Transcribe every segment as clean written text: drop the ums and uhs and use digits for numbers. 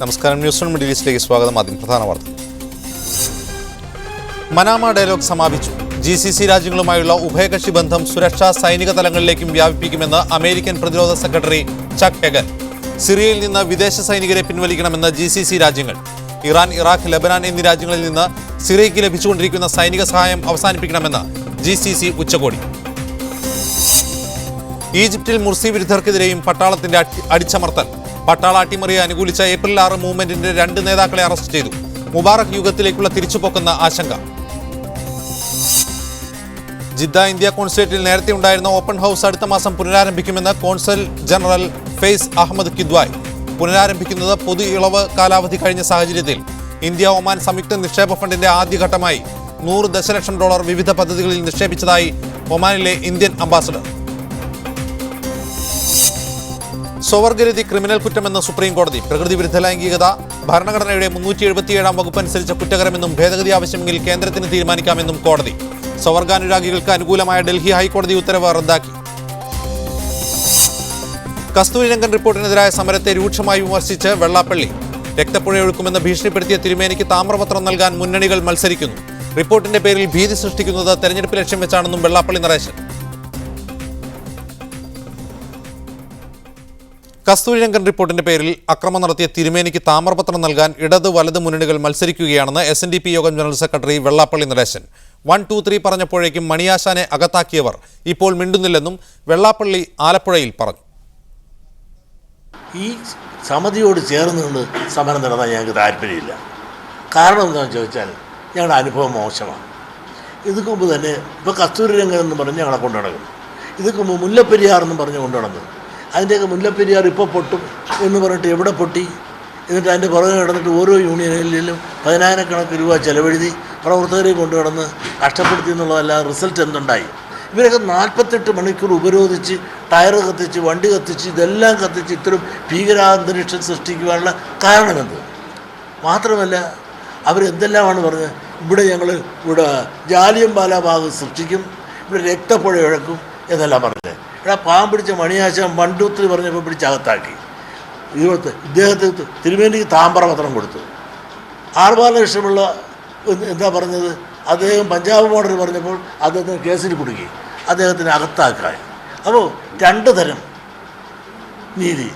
നമസ്കാരം. News on middle ഈസ്റ്റിലേക്ക് സ്വാഗതം. ആദ്യം പ്രധാന വാർത്ത. മനാമ ഡയലോഗ് സമാപിച്ചു. GCC രാജ്യങ്ങളുമായുള്ള ഉഭയകക്ഷി ബന്ധം സുരക്ഷാ സൈനിക തലങ്ങളിലേക്കും വ്യാപിപ്പിക്കുമെന്ന് അമേരിക്കൻ പ്രതിരോധ സെക്രട്ടറി ചക്ക് ഹെഗൻ. സിറിയയിൽ നിന്ന് വിദേശ സൈനികരെ പിൻവലിക്കണമെന്ന് GCC രാജ്യങ്ങൾ. ഇറാൻ, ഇറാഖ്, ലെബനാൻ എന്നീ രാജ്യങ്ങളിൽ നിന്ന് സിറിയയ്ക്ക് ലഭിച്ചുകൊണ്ടിരിക്കുന്ന സൈനിക സഹായം അവസാനിപ്പിക്കണമെന്ന് GCC ഉച്ചകോടി. ഈജിപ്തിൽ മുർസി വിരുദ്ധർക്കെതിരെയും പട്ടാളത്തിന്റെ അടിച്ചമർത്തൽ. പട്ടാള അട്ടിമറിയെ അനുകൂലിച്ച ഏപ്രിൽ 6 മൂവ്മെന്റിന്റെ 2 നേതാക്കളെ അറസ്റ്റ് ചെയ്തു. മുബാറക് യുഗത്തിലേക്കുള്ള തിരിച്ചുപോക്കെന്ന ആശങ്ക. ജിദ്ദ ഇന്ത്യ കോൺസുലേറ്റിൽ നേരത്തെ ഉണ്ടായിരുന്ന ഓപ്പൺ ഹൗസ് അടുത്ത മാസം പുനരാരംഭിക്കുമെന്ന് കോൺസൽ ജനറൽ ഫെയ്സ് അഹമ്മദ് കിദ്വായ്. പുനരാരംഭിക്കുന്നത് പൊതു ഇളവ് കാലാവധി കഴിഞ്ഞ സാഹചര്യത്തിൽ ഇന്ത്യ ഒമാൻ സംയുക്ത നിക്ഷേപ ഫണ്ടിന്റെ ആദ്യഘട്ടമായി $100 ദശലക്ഷം വിവിധ പദ്ധതികളിൽ നിക്ഷേപിച്ചതായി ഒമാനിലെ ഇന്ത്യൻ അംബാസഡർ. സ്വവർഗരതി ക്രിമിനൽ കുറ്റമെന്ന് സുപ്രീം കോടതി. പ്രകൃതി വിരുദ്ധ ലൈംഗികത ഭരണഘടനയുടെ 377 വകുപ്പ് അനുസരിച്ച കുറ്റകരമെന്നും ഭേദഗതി ആവശ്യമെങ്കിൽ കേന്ദ്രത്തിന് തീരുമാനിക്കാമെന്നും കോടതി. സ്വവർഗാനുരാഗികൾക്ക് അനുകൂലമായ ഡൽഹി ഹൈക്കോടതി ഉത്തരവ് റദ്ദാക്കി. കസ്തൂരിരംഗൻ റിപ്പോർട്ടിനെതിരായ സമരത്തെ രൂക്ഷമായി വിമർശിച്ച് വെള്ളാപ്പള്ളി. രക്തപ്പുഴയൊഴുക്കുമെന്ന് ഭീഷണിപ്പെടുത്തിയ തിരുമേനിക്ക് താമ്രപത്രം നൽകാൻ മുന്നണികൾ മത്സരിക്കുന്നു. റിപ്പോർട്ടിന്റെ പേരിൽ ഭീതി സൃഷ്ടിക്കുന്നത് തെരഞ്ഞെടുപ്പ് ലക്ഷ്യം വെച്ചാണെന്നും വെള്ളാപ്പള്ളി നരേശൻ. കസ്തൂരിരംഗൻ റിപ്പോർട്ടിന്റെ പേരിൽ അക്രമം നടത്തിയ തിരുമേനിക്ക് താമ്രപത്രം നൽകാൻ ഇടത് വലത് മുന്നണികൾ മത്സരിക്കുകയാണെന്ന് SNDP യോഗം ജനറൽ സെക്രട്ടറി വെള്ളാപ്പള്ളി നരേശൻ. 1, 2, 3 പറഞ്ഞപ്പോഴേക്കും മണിയാശാനെ അകത്താക്കിയവർ ഇപ്പോൾ മിണ്ടുന്നില്ലെന്നും വെള്ളാപ്പള്ളി ആലപ്പുഴയിൽ പറഞ്ഞു. ഈ സമിതിയോട് ചേർന്ന് നിന്ന് സമരം നടത്താൻ ഞങ്ങൾക്ക് താല്പര്യമില്ല. കാരണം എന്താണെന്ന് ചോദിച്ചാൽ ഞങ്ങളുടെ അനുഭവം മോശമാണ്. ഇതൊക്കെ മുമ്പ് തന്നെ ഇപ്പോൾ കസ്തൂരിരംഗൻ എന്ന് പറഞ്ഞ് ഞങ്ങളെ കൊണ്ടു നടക്കും. ഇതൊക്കെ മുമ്പ് മുല്ലപ്പെരിയാർ എന്നും പറഞ്ഞ് കൊണ്ടു നടന്നു. അതിൻ്റെയൊക്കെ മുല്ലപ്പെരിയാർ ഇപ്പോൾ പൊട്ടും എന്ന് പറഞ്ഞിട്ട് എവിടെ പൊട്ടി? എന്നിട്ട് അതിൻ്റെ പുറകെ കിടന്നിട്ട് ഓരോ യൂണിയനിലും 10,000 രൂപ ചെലവഴുതി പ്രവർത്തകരെ കൊണ്ടു കിടന്ന് കഷ്ടപ്പെടുത്തി എന്നുള്ളതല്ലാതെ റിസൾട്ട് എന്തുണ്ടായി? ഇവരൊക്കെ 48 മണിക്കൂർ ഉപരോധിച്ച് ടയർ കത്തിച്ച് വണ്ടി കത്തിച്ച് ഇതെല്ലാം കത്തിച്ച് ഇത്തരം ഭീകരാന്തരീക്ഷം സൃഷ്ടിക്കുവാനുള്ള കാരണമെന്ത്? മാത്രമല്ല അവരെന്തെല്ലാമാണ് പറഞ്ഞത്? ഇവിടെ ജാലിയൻവാലാ ബാഗ് സൃഷ്ടിക്കും, ഇവിടെ രക്തപ്പുഴ ഇഴക്കും എന്നെല്ലാം പറഞ്ഞത്. ഇവിടെ പാവം പിടിച്ച മണിയാശാൻ വണ്ടൂത്തിൽ പറഞ്ഞപ്പോൾ പിടിച്ചകത്താക്കി. ഇദ്ദേഹത്തെ തിരുമേനിക്ക് താമ്രപത്രം കൊടുത്തു. ആർഭാലകൃഷ്ണപിള്ള എന്താ പറഞ്ഞത്? അദ്ദേഹം പഞ്ചാബ് മോഡൽ പറഞ്ഞപ്പോൾ അദ്ദേഹത്തിന് കേസിൽ കുടുക്കി, അദ്ദേഹത്തിന് അകത്താക്കാൻ. അപ്പോൾ 2 തരം നീതി.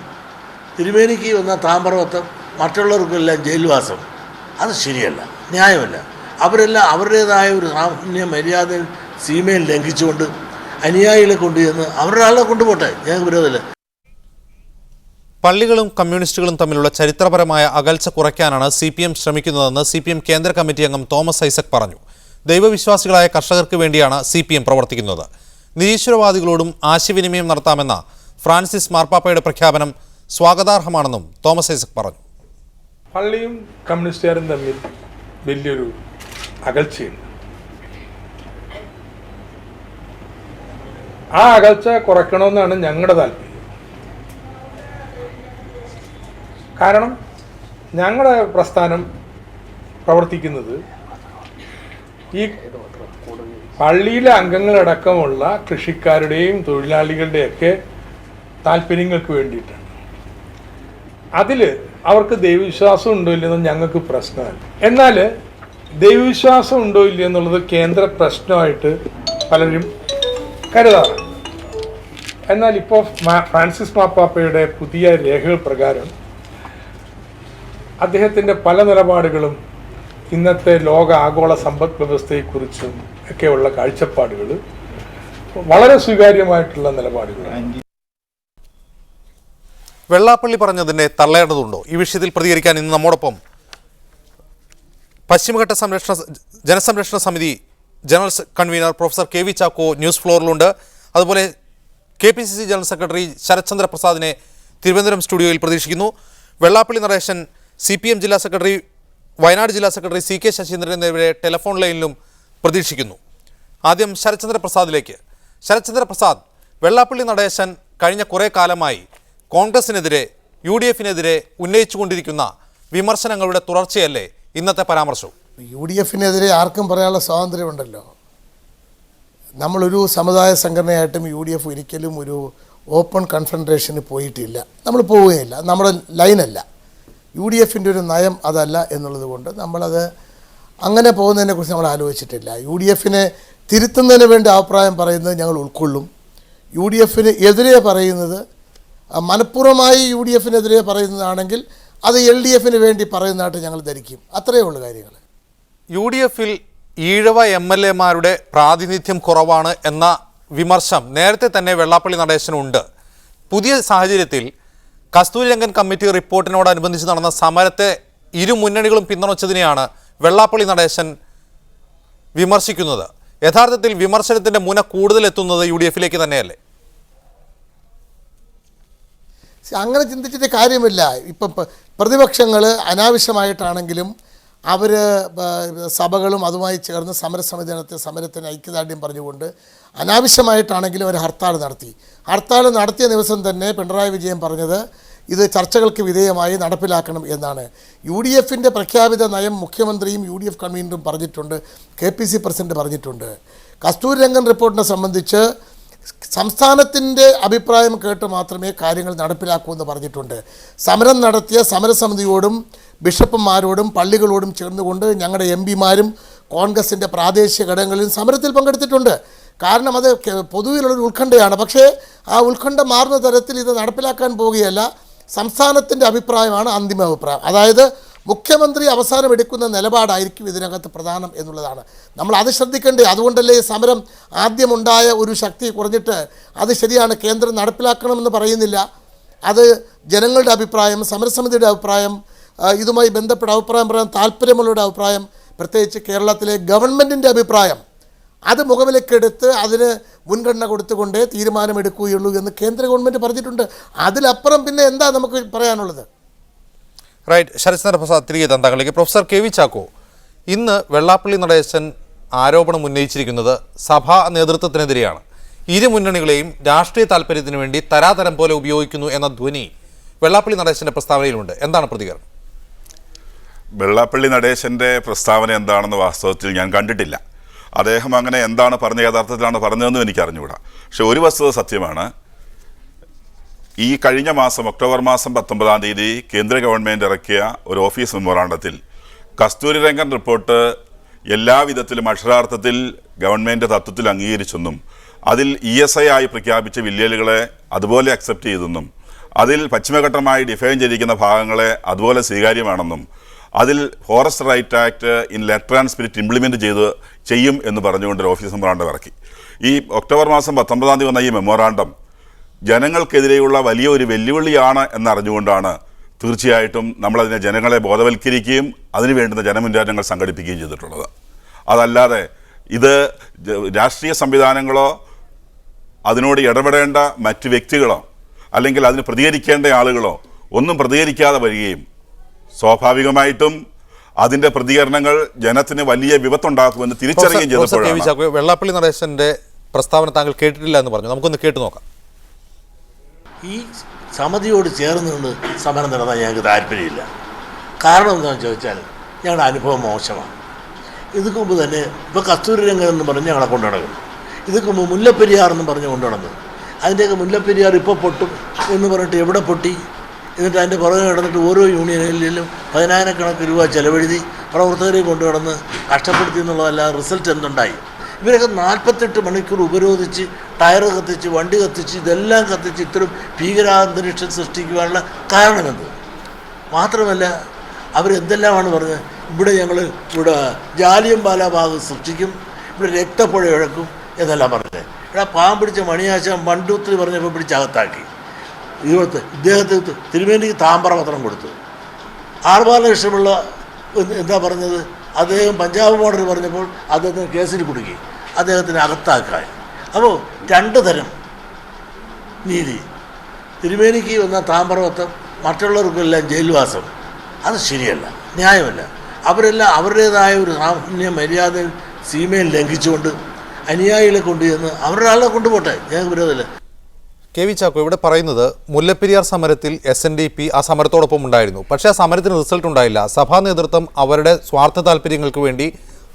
തിരുമേനിക്ക് വന്ന താമ്രപത്രം, മറ്റുള്ളവർക്കെല്ലാം ജയിൽവാസം. അത് ശരിയല്ല, ന്യായമല്ല. അവരെല്ലാം അവരുടേതായ ഒരു സാമാന്യ മര്യാദയും സീമയും ലംഘിച്ചുകൊണ്ട് അനുയായികളെ കൊണ്ടുചെന്ന് അവരുടെ ആളെ കൊണ്ടുപോട്ടെ, ഞങ്ങൾക്ക് വിരോധമില്ല. പള്ളികളും കമ്മ്യൂണിസ്റ്റുകളും തമ്മിലുള്ള ചരിത്രപരമായ അകൽച്ച കുറയ്ക്കാനാണ് CPM ശ്രമിക്കുന്നതെന്ന് CPM കേന്ദ്ര കമ്മിറ്റി അംഗം തോമസ് ഐസക് പറഞ്ഞു. ദൈവവിശ്വാസികളായ കർഷകർക്ക് വേണ്ടിയാണ് CPM പ്രവർത്തിക്കുന്നത്. നിരീശ്വരവാദികളോടും ആശയവിനിമയം നടത്താമെന്ന ഫ്രാൻസിസ് മാർപ്പാപ്പയുടെ പ്രഖ്യാപനം സ്വാഗതാർഹമാണെന്നും തോമസ് ഐസക് പറഞ്ഞു. പള്ളിയും കമ്മ്യൂണിസ്റ്റുകാരും തമ്മിൽ വലിയൊരു അകൽച്ചയുണ്ട്. ആ അകൽച്ച കുറയ്ക്കണമെന്നാണ് ഞങ്ങളുടെ താല്പര്യം. കാരണം ഞങ്ങളുടെ പ്രസ്ഥാനം പ്രവർത്തിക്കുന്നത് ഈ പള്ളിയിലെ അംഗങ്ങളടക്കമുള്ള കൃഷിക്കാരുടെയും തൊഴിലാളികളുടെയൊക്കെ താല്പര്യങ്ങൾക്ക് വേണ്ടിയിട്ടാണ്. അതിൽ അവർക്ക് ദൈവവിശ്വാസം ഉണ്ടോ ഇല്ലെന്ന് ഞങ്ങൾക്ക് പ്രശ്നമല്ല. എന്നാൽ ദൈവവിശ്വാസം ഉണ്ടോ ഇല്ല എന്നുള്ളത് കേന്ദ്ര പ്രശ്നമായിട്ട് പലരും കരുതാറ്. എന്നാൽ ഇപ്പോൾ ഫ്രാൻസിസ് മാർപ്പാപ്പയുടെ പുതിയ രേഖകൾ പ്രകാരം അദ്ദേഹത്തിൻ്റെ പല നിലപാടുകളും ഇന്നത്തെ ലോക ആഗോള സമ്പദ് വ്യവസ്ഥയെക്കുറിച്ചും ഒക്കെയുള്ള കാഴ്ചപ്പാടുകൾ വളരെ സ്വീകാര്യമായിട്ടുള്ള നിലപാടുകളാണ്. വെള്ളാപ്പള്ളി പറഞ്ഞതിനെ തള്ളേണ്ടതുണ്ടോ? ഈ വിഷയത്തിൽ പ്രതികരിക്കാൻ ഇന്ന് നമ്മോടൊപ്പം പശ്ചിമഘട്ട ജനസംരക്ഷണ സമിതി general convener professor KV Chacko news ഫ്ലോറിലുണ്ട്. അതുപോലെ KPCC general secretary Sarath Chandra പ്രസാദിനെ തിരുവനന്തപുരം സ്റ്റുഡിയോയിൽ പ്രതീക്ഷിക്കുന്നു. വെള്ളാപ്പള്ളി നരേശൻ CPM ജില്ലാ സെക്രട്ടറി, വയനാട് ജില്ലാ സെക്രട്ടറി CK ശശീന്ദ്രൻ എന്നിവരെ ടെലിഫോൺ ലൈനിലും പ്രതീക്ഷിക്കുന്നു. ആദ്യം ശരത് ചന്ദ്ര പ്രസാദിലേക്ക്. ശരത് ചന്ദ്ര പ്രസാദ്, വെള്ളാപ്പള്ളി നടേശൻ കഴിഞ്ഞ കുറേ കാലമായി കോൺഗ്രസിനെതിരെ UDF-നെതിരെ ഉന്നയിച്ചുകൊണ്ടിരിക്കുന്ന വിമർശനങ്ങളുടെ തുടർച്ചയല്ലേ ഇന്നത്തെ പരാമർശവും? UDF-നെതിരെ ആർക്കും പറയാനുള്ള സ്വാതന്ത്ര്യമുണ്ടല്ലോ. നമ്മളൊരു സമുദായ സംഘടനയായിട്ടും UDF ഒരിക്കലും ഒരു ഓപ്പൺ കൺഫ്രണ്ടേഷന് പോയിട്ടില്ല. നമ്മൾ പോവുകയില്ല, നമ്മുടെ ലൈനല്ല. UDFിൻ്റെ ഒരു നയം അതല്ല എന്നുള്ളത് കൊണ്ട് നമ്മളത് അങ്ങനെ പോകുന്നതിനെക്കുറിച്ച് നമ്മൾ ആലോചിച്ചിട്ടില്ല. UDFിനെ തിരുത്തുന്നതിന് വേണ്ടി അഭിപ്രായം പറയുന്നത് ഞങ്ങൾ ഉൾക്കൊള്ളും. UDFിന് എതിരെ പറയുന്നത് മനഃപൂർവ്വമായി UDFിനെതിരെ പറയുന്നതാണെങ്കിൽ അത് LDFിന് വേണ്ടി പറയുന്നതായിട്ട് ഞങ്ങൾ ധരിക്കും. അത്രയേ ഉള്ളൂ കാര്യങ്ങൾ. UDFിൽ ഈഴവ MLA-മാരുടെ പ്രാതിനിധ്യം കുറവാണ് എന്ന വിമർശം നേരത്തെ തന്നെ വെള്ളാപ്പള്ളി നടേശനുണ്ട്. പുതിയ സാഹചര്യത്തിൽ കസ്തൂരിരംഗൻ കമ്മിറ്റി റിപ്പോർട്ടിനോടനുബന്ധിച്ച് നടന്ന സമരത്തെ ഇരു മുന്നണികളും പിന്തുണച്ചതിനെയാണ് വെള്ളാപ്പള്ളി നടേശൻ വിമർശിക്കുന്നത്. യഥാർത്ഥത്തിൽ വിമർശനത്തിൻ്റെ മുന കൂടുതൽ എത്തുന്നത് UDFിലേക്ക് തന്നെയല്ലേ? അങ്ങനെ ചിന്തിച്ചിട്ട് കാര്യമില്ല. ഇപ്പം പ്രതിപക്ഷങ്ങൾ അനാവശ്യമായിട്ടാണെങ്കിലും അവർ സഭകളും അതുമായി ചേർന്ന് സമരസമിതി നടത്തിയ സമരത്തിന് ഐക്യദാർഢ്യം പറഞ്ഞുകൊണ്ട് അനാവശ്യമായിട്ടാണെങ്കിലും അവർ ഹർത്താൽ നടത്തിയ ദിവസം തന്നെ പിണറായി വിജയൻ പറഞ്ഞത് ഇത് ചർച്ചകൾക്ക് വിധേയമായി നടപ്പിലാക്കണം എന്നാണ്. UDFിൻ്റെ പ്രഖ്യാപിത നയം മുഖ്യമന്ത്രിയും UDF കൺവീനറും പറഞ്ഞിട്ടുണ്ട്, KPC പ്രസിഡന്റ് പറഞ്ഞിട്ടുണ്ട്. കസ്തൂരിരംഗൻ റിപ്പോർട്ടിനെ സംബന്ധിച്ച് സംസ്ഥാനത്തിൻ്റെ അഭിപ്രായം കേട്ട് മാത്രമേ കാര്യങ്ങൾ നടപ്പിലാക്കൂ എന്ന് പറഞ്ഞിട്ടുണ്ട്. സമരം നടത്തിയ സമരസമിതിയോടും ബിഷപ്പുമാരോടും പള്ളികളോടും ചേർന്നുകൊണ്ട് ഞങ്ങളുടെ MPമാരും കോൺഗ്രസിൻ്റെ പ്രാദേശിക ഘടകങ്ങളിലും സമരത്തിൽ പങ്കെടുത്തിട്ടുണ്ട്. കാരണം അത് പൊതുവിലുള്ളൊരു ഉത്കണ്ഠയാണ്. പക്ഷേ ആ ഉത്കണ്ഠ മാറുന്ന തരത്തിൽ ഇത് നടപ്പിലാക്കാൻ പോവുകയല്ല. സംസ്ഥാനത്തിൻ്റെ അഭിപ്രായമാണ് അന്തിമ അഭിപ്രായം. അതായത് മുഖ്യമന്ത്രി അവസാനം എടുക്കുന്ന നിലപാടായിരിക്കും ഇതിനകത്ത് പ്രധാനം എന്നുള്ളതാണ്. നമ്മൾ അത് ശ്രദ്ധിക്കേണ്ടേ. അതുകൊണ്ടല്ലേ സമരം ആദ്യമുണ്ടായ ഒരു ശക്തി കുറഞ്ഞിട്ട് അത് ശരിയാണ് കേന്ദ്രം നടപ്പിലാക്കണമെന്ന് പറയുന്നില്ല. അത് ജനങ്ങളുടെ അഭിപ്രായം, സമരസമിതിയുടെ അഭിപ്രായം, ഇതുമായി ബന്ധപ്പെട്ട അഭിപ്രായം പറയാൻ താല്പര്യമുള്ളവരുടെ അഭിപ്രായം, പ്രത്യേകിച്ച് കേരളത്തിലെ ഗവൺമെൻറ്റിൻ്റെ അഭിപ്രായം അത് മുഖവിലക്കെടുത്ത് അതിന് മുൻഗണന കൊടുത്തുകൊണ്ടേ തീരുമാനമെടുക്കുകയുള്ളൂ എന്ന് കേന്ദ്ര ഗവൺമെൻറ് പറഞ്ഞിട്ടുണ്ട്. അതിലപ്പുറം പിന്നെ എന്താ നമുക്ക് പറയാനുള്ളത്? റൈറ്റ്. ശരത്ചന്ദ്ര പ്രസാദ്, തിരികെ തന്തകളിലേക്ക്. പ്രൊഫസർ KV ചാക്കോ, ഇന്ന് വെള്ളാപ്പള്ളി നടേശൻ ആരോപണം ഉന്നയിച്ചിരിക്കുന്നത് സഭാ നേതൃത്വത്തിനെതിരെയാണ്. ഇരു മുന്നണികളെയും രാഷ്ട്രീയ താല്പര്യത്തിന് വേണ്ടി തരാതരം പോലെ ഉപയോഗിക്കുന്നു എന്ന ധ്വനി വെള്ളാപ്പള്ളി നടേശൻ്റെ പ്രസ്താവനയിലുണ്ട്. എന്താണ് പ്രതികരണം? വെള്ളാപ്പള്ളി നടേശൻ്റെ പ്രസ്താവന എന്താണെന്ന് വാസ്തവത്തിൽ ഞാൻ കണ്ടിട്ടില്ല. അദ്ദേഹം അങ്ങനെ എന്താണ് പറഞ്ഞ യഥാർത്ഥത്തിലാണ് പറഞ്ഞതെന്നും എനിക്ക് അറിഞ്ഞുകൂടാ. പക്ഷെ ഒരു വസ്തുത സത്യമാണ്. ഈ കഴിഞ്ഞ മാസം ഒക്ടോബർ മാസം 19-ാം തീയതി കേന്ദ്ര ഗവൺമെൻറ് ഇറക്കിയ ഒരു ഓഫീസ് മെമ്മോറാണ്ടത്തിൽ കസ്തൂരിരംഗൻ റിപ്പോർട്ട് എല്ലാവിധത്തിലും അക്ഷരാർത്ഥത്തിൽ ഗവൺമെൻറ് തത്വത്തിൽ അംഗീകരിച്ചെന്നും അതിൽ ESI ആയി പ്രഖ്യാപിച്ച വില്ലേലുകളെ അതുപോലെ അക്സെപ്റ്റ് ചെയ്തെന്നും അതിൽ പശ്ചിമഘട്ടമായി ഡിഫൈൻ ചെയ്തിരിക്കുന്ന ഭാഗങ്ങളെ അതുപോലെ സ്വീകാര്യമാണെന്നും അതിൽ forest right act in letter and spirit implement ചെയ്യും എന്ന് പറഞ്ഞുകൊണ്ട് ഒരു ഓഫീസ് മെമ്മോറാണ്ടം ഇറക്കി. ഈ ഒക്ടോബർ മാസം 19-ാം തീയതി വന്ന ഈ മെമ്മോറാണ്ടം ജനങ്ങൾക്കെതിരെയുള്ള വലിയ ഒരു വെല്ലുവിളിയാണ് എന്നറിഞ്ഞുകൊണ്ടാണ് തീർച്ചയായിട്ടും നമ്മളതിനെ ജനങ്ങളെ ബോധവൽക്കരിക്കുകയും അതിനു വേണ്ടുന്ന ജനമുന്നേറ്റങ്ങൾ സംഘടിപ്പിക്കുകയും ചെയ്തിട്ടുള്ളത്. അതല്ലാതെ ഇത് രാഷ്ട്രീയ സംവിധാനങ്ങളോ അതിനോട് ഇടപെടേണ്ട മറ്റ് വ്യക്തികളോ അല്ലെങ്കിൽ അതിന് പ്രതികരിക്കേണ്ട ആളുകളോ ഒന്നും പ്രതികരിക്കാതെ വരികയും സ്വാഭാവികമായിട്ടും അതിൻ്റെ പ്രതികരണങ്ങൾ ജനത്തിന് വലിയ വിപത്തുണ്ടാക്കുമെന്ന് തിരിച്ചറിയുകയും ചെയ്തപ്പോഴാണ്. വെള്ളാപ്പള്ളി നടേശൻ്റെ പ്രസ്താവന താങ്കൾ കേട്ടിട്ടില്ല എന്ന് പറഞ്ഞു. നമുക്കൊന്ന് കേട്ടു നോക്കാം. ഈ സമിതിയോട് ചേർന്ന് നിന്ന് സമരം നടത്താൻ ഞങ്ങൾക്ക് താല്പര്യമില്ല. കാരണം എന്താണെന്ന് ചോദിച്ചാൽ ഞങ്ങളുടെ അനുഭവം മോശമാണ്. ഇതിക്ക് മുമ്പ് തന്നെ ഇപ്പോൾ കസ്തൂരിരംഗൻ എന്ന് പറഞ്ഞ് ഞങ്ങളെ കൊണ്ടു നടക്കുന്നു. ഇതിക്ക് മുമ്പ് മുല്ലപ്പെരിയാർ എന്ന് പറഞ്ഞ് കൊണ്ടു നടന്നു. അതിൻ്റെയൊക്കെ മുല്ലപ്പെരിയാർ ഇപ്പോൾ പൊട്ടും എന്ന് പറഞ്ഞിട്ട് എവിടെ പൊട്ടി? എന്നിട്ട് അതിൻ്റെ പുറകെ കിടന്നിട്ട് ഓരോ യൂണിയനിലും 10,000 രൂപ ചെലവഴുതി പ്രവർത്തകരെ കൊണ്ടു കിടന്ന് കഷ്ടപ്പെടുത്തി എന്നുള്ളതല്ലാതെ റിസൾട്ട് എന്തുണ്ടായി? ഇവരൊക്കെ 48 മണിക്കൂർ ഉപരോധിച്ച് ടയർ കത്തിച്ച് വണ്ടി കത്തിച്ച് ഇതെല്ലാം കത്തിച്ച് ഇത്തരം ഭീകരാന്തരീക്ഷം സൃഷ്ടിക്കുവാനുള്ള കാരണമെന്ത്? മാത്രമല്ല അവരെന്തെല്ലാമാണ് പറഞ്ഞത്? ഇവിടെ ജാലിയൻ വാലാബാഗ് സൃഷ്ടിക്കും, ഇവിടെ രക്തപ്പുഴ ഇഴക്കും എന്നെല്ലാം പറഞ്ഞത്. ഇവിടെ പാവം പിടിച്ച മണിയാശാൻ മണ്ടൂത്തിരി പറഞ്ഞപ്പോൾ പിടിച്ചകത്താക്കി. ഇദ്ദേഹത്തെ തിരുമേനിക്ക് താമ്രപത്രം കൊടുത്തു. ആർഭാലകൃഷ്ണപിള്ള എന്താ പറഞ്ഞത്? അദ്ദേഹം പഞ്ചാബ് മോഡൽ പറഞ്ഞപ്പോൾ അദ്ദേഹത്തിന് കേസിൽ കുടുക്കി, അദ്ദേഹത്തിന് അകത്താക്കാൻ. അപ്പോൾ 2 തരം നീതി. തിരുമേനിക്ക് വന്ന താമ്രപത്രം, മറ്റുള്ളവർക്കെല്ലാം ജയിൽവാസം. അത് ശരിയല്ല, ന്യായമല്ല. അവരെല്ലാം അവരുടേതായ ഒരു സാമാന്യ മര്യാദ സീമയിൽ ലംഘിച്ചുകൊണ്ട് അനുയായികളെ കൊണ്ടുചെന്ന് അവരുടെ ആളെ കൊണ്ടുപോട്ടെ, ഞങ്ങൾക്ക് വിരോധമില്ല. KV ചാക്കോ, ഇവിടെ പറയുന്നത് മുല്ലപ്പെരിയാർ സമരത്തിൽ SNDP ആ സമരത്തോടൊപ്പം ഉണ്ടായിരുന്നു. പക്ഷേ ആ സമരത്തിന് റിസൾട്ട് ഉണ്ടായില്ല. സഭാ നേതൃത്വം അവരുടെ സ്വാർത്ഥ താല്പര്യങ്ങൾക്ക് വേണ്ടി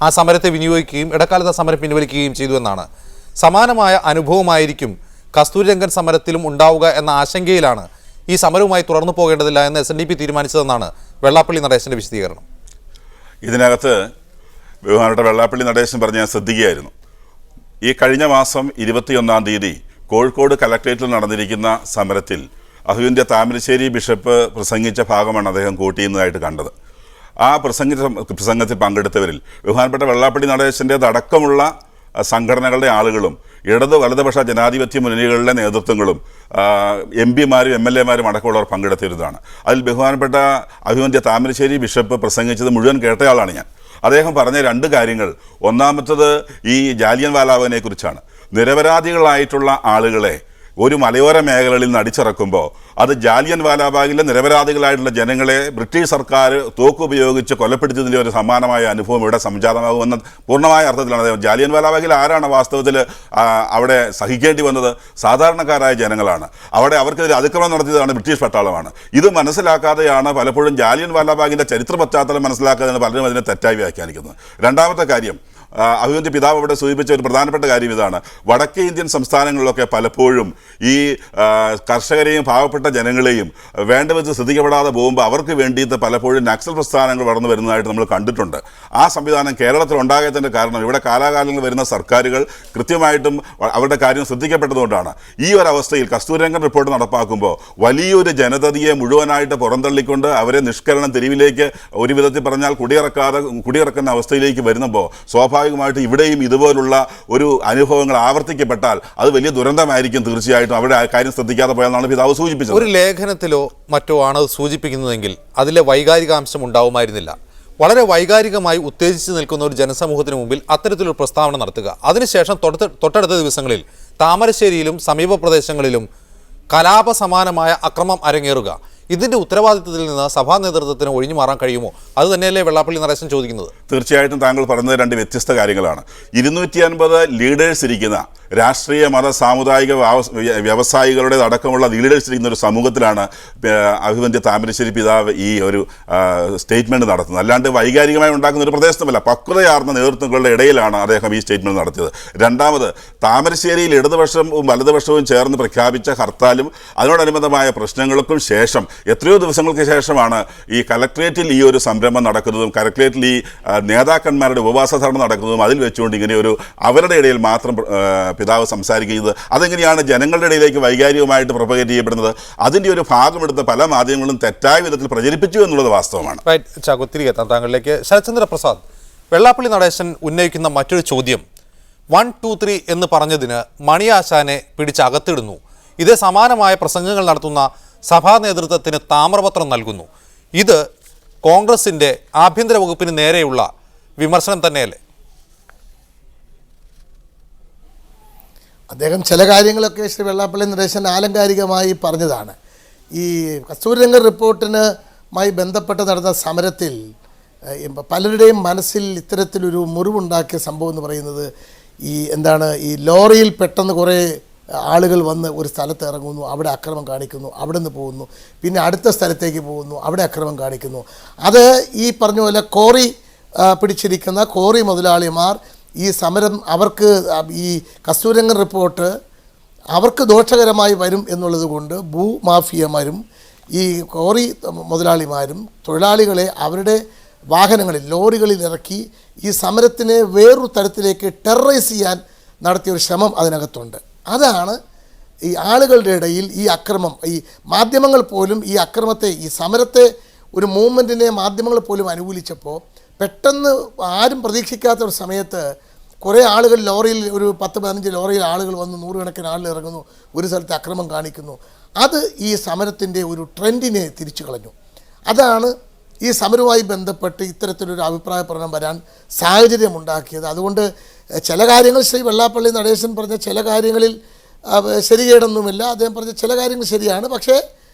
ആ സമരത്തെ വിനിയോഗിക്കുകയും ഇടക്കാലത്ത് സമരം പിൻവലിക്കുകയും ചെയ്തു എന്നാണ്. സമാനമായ അനുഭവമായിരിക്കും കസ്തൂരിരംഗൻ സമരത്തിലും ഉണ്ടാവുക എന്ന ആശങ്കയിലാണ് ഈ സമരവുമായി തുടർന്നു പോകേണ്ടതില്ല എന്ന് SNDP തീരുമാനിച്ചതെന്നാണ് വെള്ളാപ്പള്ളി നടേശൻ്റെ വിശദീകരണം. ഇതിനകത്ത് ബഹുമാനപ്പെട്ട വെള്ളാപ്പള്ളി നടേശൻ പറഞ്ഞ് ഞാൻ ശ്രദ്ധിക്കുകയായിരുന്നു. ഈ കഴിഞ്ഞ മാസം 21-ാം തീയതി കോഴിക്കോട് കലക്ട്രേറ്റിൽ നടന്നിരിക്കുന്ന സമരത്തിൽ അഭിവന്ദ്യ താമരശ്ശേരി ബിഷപ്പ് പ്രസംഗിച്ച ഭാഗമാണ് അദ്ദേഹം കൂട്ടിയുന്നതായിട്ട് കണ്ടത്. ആ പ്രസംഗത്തിൽ പങ്കെടുത്തവരിൽ ബഹുമാനപ്പെട്ട വെള്ളാപ്പള്ളി നടേശൻ്റേതടക്കമുള്ള സംഘടനകളുടെ ആളുകളും വലതുപക്ഷ ജനാധിപത്യ മുന്നണികളുടെ നേതൃത്വങ്ങളും MP-മാരും MLA-മാരും അടക്കമുള്ളവർ പങ്കെടുത്തിരുന്നതാണ്. അതിൽ ബഹുമാനപ്പെട്ട അഭിവന്ദ്യ താമരശ്ശേരി ബിഷപ്പ് പ്രസംഗിച്ചത് മുഴുവൻ കേട്ടയാളാണ് ഞാൻ. അദ്ദേഹം പറഞ്ഞ 2 കാര്യങ്ങൾ, ഒന്നാമത്തത് ഈ ജാലിയൻ വാലാബാഗിനെ കുറിച്ചാണ്. നിരപരാധികളായിട്ടുള്ള ആളുകളെ ഒരു മലയോര മേഖലകളിൽ നിന്ന് അടിച്ചിറക്കുമ്പോൾ അത് ജാലിയൻ വാലാബാഗിലെ നിരപരാധികളായിട്ടുള്ള ജനങ്ങളെ ബ്രിട്ടീഷ് സർക്കാർ തോക്കുപയോഗിച്ച് കൊലപ്പെടുത്തിയതിൻ്റെ ഒരു സമാനമായ അനുഭവം ഇവിടെ സംജാതമാകുമെന്ന പൂർണ്ണമായ അർത്ഥത്തിലാണ്. ജാലിയൻ വാലാബാഗിൽ ആരാണ് വാസ്തവത്തിൽ അവിടെ സഹിക്കേണ്ടി വന്നത്? സാധാരണക്കാരായ ജനങ്ങളാണ്. അവിടെ അവർക്കെതിരെ അതിക്രമം നടത്തിയതാണ് ബ്രിട്ടീഷ് പട്ടാളമാണ്. ഇത് മനസ്സിലാക്കാതെയാണ് പലപ്പോഴും ജാലിയൻ വാലാബാഗിൻ്റെ ചരിത്ര പശ്ചാത്തലം മനസ്സിലാക്കാതെയാണ് പലരും അതിനെ തെറ്റായി വ്യാഖ്യാനിക്കുന്നത്. രണ്ടാമത്തെ കാര്യം, അഭിവന്ദ്യ പിതാവ് അവിടെ സൂചിപ്പിച്ച ഒരു പ്രധാനപ്പെട്ട കാര്യം ഇതാണ്. വടക്കേ ഇന്ത്യൻ സംസ്ഥാനങ്ങളിലൊക്കെ പലപ്പോഴും ഈ കർഷകരെയും പാവപ്പെട്ട ജനങ്ങളെയും വേണ്ട വിധത്തിൽ ശ്രദ്ധിക്കപ്പെടാതെ പോകുമ്പോൾ അവർക്ക് വേണ്ടിയിട്ട് പലപ്പോഴും നക്സൽ പ്രസ്ഥാനങ്ങൾ വളർന്നു വരുന്നതായിട്ട് നമ്മൾ കണ്ടിട്ടുണ്ട്. ആ സംവിധാനം കേരളത്തിൽ ഉണ്ടാകാത്തതിൻ്റെ കാരണം ഇവിടെ കാലാകാലങ്ങളിൽ വരുന്ന സർക്കാരുകൾ കൃത്യമായിട്ടും അവരുടെ കാര്യം ശ്രദ്ധിക്കപ്പെട്ടതുകൊണ്ടാണ്. ഈ ഒരു അവസ്ഥയിൽ കസ്തൂരിരംഗൻ റിപ്പോർട്ട് നടപ്പാക്കുമ്പോൾ വലിയൊരു ജനതയെ മുഴുവനായിട്ട് പുറന്തള്ളിക്കൊണ്ട് അവരെ നിഷ്കരണം തെരുവിലേക്ക് ഒരു വിധത്തിൽ പറഞ്ഞാൽ കുടിയിറക്കുന്ന അവസ്ഥയിലേക്ക് വരുമ്പോൾ സ്വാഭാവികമായിട്ട് ഇവിടെയും ഇതുപോലുള്ള ഒരു അനുഭവങ്ങൾ ആവർത്തിക്കപ്പെട്ടാൽ അത് വലിയ ദുരന്തമായിരിക്കും. തീർച്ചയായിട്ടും അവിടെ ആ കാര്യം ശ്രദ്ധിക്കാതെ പോയാലാണ് പിതാവ് സൂചിപ്പിച്ചത്. ഒരു ലേഖനത്തിലോ മറ്റോ ആണ് സൂചിപ്പിക്കുന്നതെങ്കിൽ അതിലെ വൈകാരികാംശം ഉണ്ടാവുമായിരുന്നില്ല. വളരെ വൈകാരികമായി ഉത്തേജിച്ച് നിൽക്കുന്ന ഒരു ജനസമൂഹത്തിന് മുമ്പിൽ അത്തരത്തിലൊരു പ്രസ്താവന നടത്തുക, അതിനുശേഷം തൊട്ടടുത്ത ദിവസങ്ങളിൽ താമരശ്ശേരിയിലും സമീപ പ്രദേശങ്ങളിലും കലാപസമാനമായ അക്രമം അരങ്ങേറുക, ഇതിൻ്റെ ഉത്തരവാദിത്തത്തിൽ നിന്ന് സഭാ നേതൃത്വത്തിന് ഒഴിഞ്ഞു മാറാൻ കഴിയുമോ? അത് തന്നെയല്ലേ വെള്ളാപ്പള്ളി നടേശൻ ചോദിക്കുന്നത്? തീർച്ചയായിട്ടും താങ്കൾ പറഞ്ഞത് 2 വ്യത്യസ്ത കാര്യങ്ങളാണ്. 250 ലീഡേഴ്സ് ഇരിക്കുന്ന രാഷ്ട്രീയ മത സാമുദായിക വ്യവസായികളുടെ അടക്കമുള്ള ലീഡേഴ്സ് ഇരിക്കുന്ന ഒരു സമൂഹത്തിലാണ് അഭിവന്ദ്യ താമരശ്ശേരി പിതാവ് ഈ ഒരു സ്റ്റേറ്റ്മെൻറ്റ് നടത്തുന്നത്. അല്ലാണ്ട് വൈകാരികമായി ഉണ്ടാക്കുന്ന ഒരു പ്രദേശത്തുമല്ല, പക്വതയാർന്ന നേതൃത്വങ്ങളുടെ ഇടയിലാണ് അദ്ദേഹം ഈ സ്റ്റേറ്റ്മെൻറ്റ് നടത്തിയത്. രണ്ടാമത്, താമരശ്ശേരിയിൽ ഇടതുപക്ഷവും വലതുപക്ഷവും ചേർന്ന് പ്രഖ്യാപിച്ച ഹർത്താലും അതിനോടനുബന്ധമായ പ്രശ്നങ്ങൾക്കും ശേഷം എത്രയോ ദിവസങ്ങൾക്ക് ശേഷമാണ് ഈ കലക്ട്രേറ്റിൽ ഈ ഒരു സംരംഭം നടക്കുന്നതും കലക്ട്രേറ്റിൽ ഈ നേതാക്കന്മാരുടെ ഉപവാസ ധർമ്മം നടക്കുന്നതും അതിൽ വെച്ചുകൊണ്ട് ഇങ്ങനെ ഒരു അവരുടെ ഇടയിൽ മാത്രം പിതാവ് സംസാരിക്കുന്നത്. അതെങ്ങനെയാണ് ജനങ്ങളുടെ ഇടയിലേക്ക് വൈകാരികമായിട്ട് പ്രൊപ്പഗേറ്റ് ചെയ്യപ്പെടുന്നത്? അതിൻ്റെ ഒരു ഭാഗമെടുത്ത പല മാധ്യമങ്ങളും തെറ്റായ വിധത്തിൽ പ്രചരിപ്പിച്ചു എന്നുള്ളത് വാസ്തവമാണ്. ചാക്കോ, തിരികെ എത്താം താങ്കളിലേക്ക്. ശരത്ചന്ദ്ര പ്രസാദ്, വെള്ളാപ്പള്ളി നടേശൻ ഉന്നയിക്കുന്ന മറ്റൊരു ചോദ്യം 1, 2, 3 എന്ന് പറഞ്ഞതിന് മണിയാശാനെ പിടിച്ചകത്തിടുന്നു, ഇതേ സമാനമായ പ്രസംഗങ്ങൾ നടത്തുന്ന സഭാ നേതൃത്വത്തിന് താമ്രപത്രം നൽകുന്നു. ഇത് കോൺഗ്രസിൻ്റെ ആഭ്യന്തര വകുപ്പിന് നേരെയുള്ള വിമർശനം തന്നെയല്ലേ? അദ്ദേഹം ചില കാര്യങ്ങളൊക്കെ ശ്രീ വെള്ളാപ്പള്ളി നടേശൻ ആലങ്കാരികമായി പറഞ്ഞതാണ്. ഈ കസ്തൂരിരംഗൻ റിപ്പോർട്ടിനുമായി ബന്ധപ്പെട്ട് നടന്ന സമരത്തിൽ പലരുടെയും മനസ്സിൽ ഇത്തരത്തിലൊരു മുറിവുണ്ടാക്കിയ സംഭവം എന്ന് പറയുന്നത് ഈ ലോറിയിൽ പെട്ടെന്ന് കുറേ ആളുകൾ വന്ന് ഒരു സ്ഥലത്ത് ഇറങ്ങുന്നു, അവിടെ അക്രമം കാണിക്കുന്നു, അവിടെ നിന്ന് പോകുന്നു, പിന്നെ അടുത്ത സ്ഥലത്തേക്ക് പോകുന്നു, അവിടെ അക്രമം കാണിക്കുന്നു. അത് ഈ പറഞ്ഞ പോലെ കോറി പിടിച്ചിരിക്കുന്ന കോറി മുതലാളിമാർ ഈ സമരം അവർക്ക് ഈ കസ്തൂരിരംഗൻ റിപ്പോർട്ട് അവർക്ക് ദോഷകരമായി വരും എന്നുള്ളത് കൊണ്ട് ഭൂമാഫിയമാരും ഈ കോറി മുതലാളിമാരും തൊഴിലാളികളെ അവരുടെ വാഹനങ്ങളിൽ ലോറികളിൽ ഇറക്കി ഈ സമരത്തിനെ വേറൊരു തരത്തിലേക്ക് ടെററൈസ് ചെയ്യാൻ നടത്തിയൊരു ശ്രമം അതിനകത്തുണ്ട്. അതാണ് ഈ ആളുകളുടെ ഇടയിൽ ഈ അക്രമം, ഈ മാധ്യമങ്ങൾ പോലും ഈ അക്രമത്തെ, ഈ സമരത്തെ, ഒരു മൂവ്മെൻറ്റിനെ മാധ്യമങ്ങൾ പോലും അനുകൂലിച്ചപ്പോൾ പെട്ടെന്ന് ആരും പ്രതീക്ഷിക്കാത്ത ഒരു സമയത്ത് കുറേ ആളുകൾ ലോറിയിൽ, ഒരു 10-15 ലോറിയിൽ ആളുകൾ വന്ന് 100 കണക്കിന് ആളുകൾ ഇറങ്ങുന്നു, ഒരു സ്ഥലത്ത് അക്രമം കാണിക്കുന്നു. അത് ഈ സമരത്തിൻ്റെ ഒരു ട്രെൻഡിനെ തിരിച്ചു കളഞ്ഞു. അതാണ് ഈ സമരവുമായി ബന്ധപ്പെട്ട് ഇത്തരത്തിലൊരു അഭിപ്രായ പ്രകടനം വരാൻ സാഹചര്യമുണ്ടാക്കിയത്. അതുകൊണ്ട് ചില കാര്യങ്ങൾ ശ്രീ വെള്ളാപ്പള്ളി നടേശൻ പറഞ്ഞ ചില കാര്യങ്ങളിൽ ശരികേടൊന്നുമില്ല, അദ്ദേഹം പറഞ്ഞ ചില കാര്യങ്ങൾ ശരിയാണ്. പക്ഷേ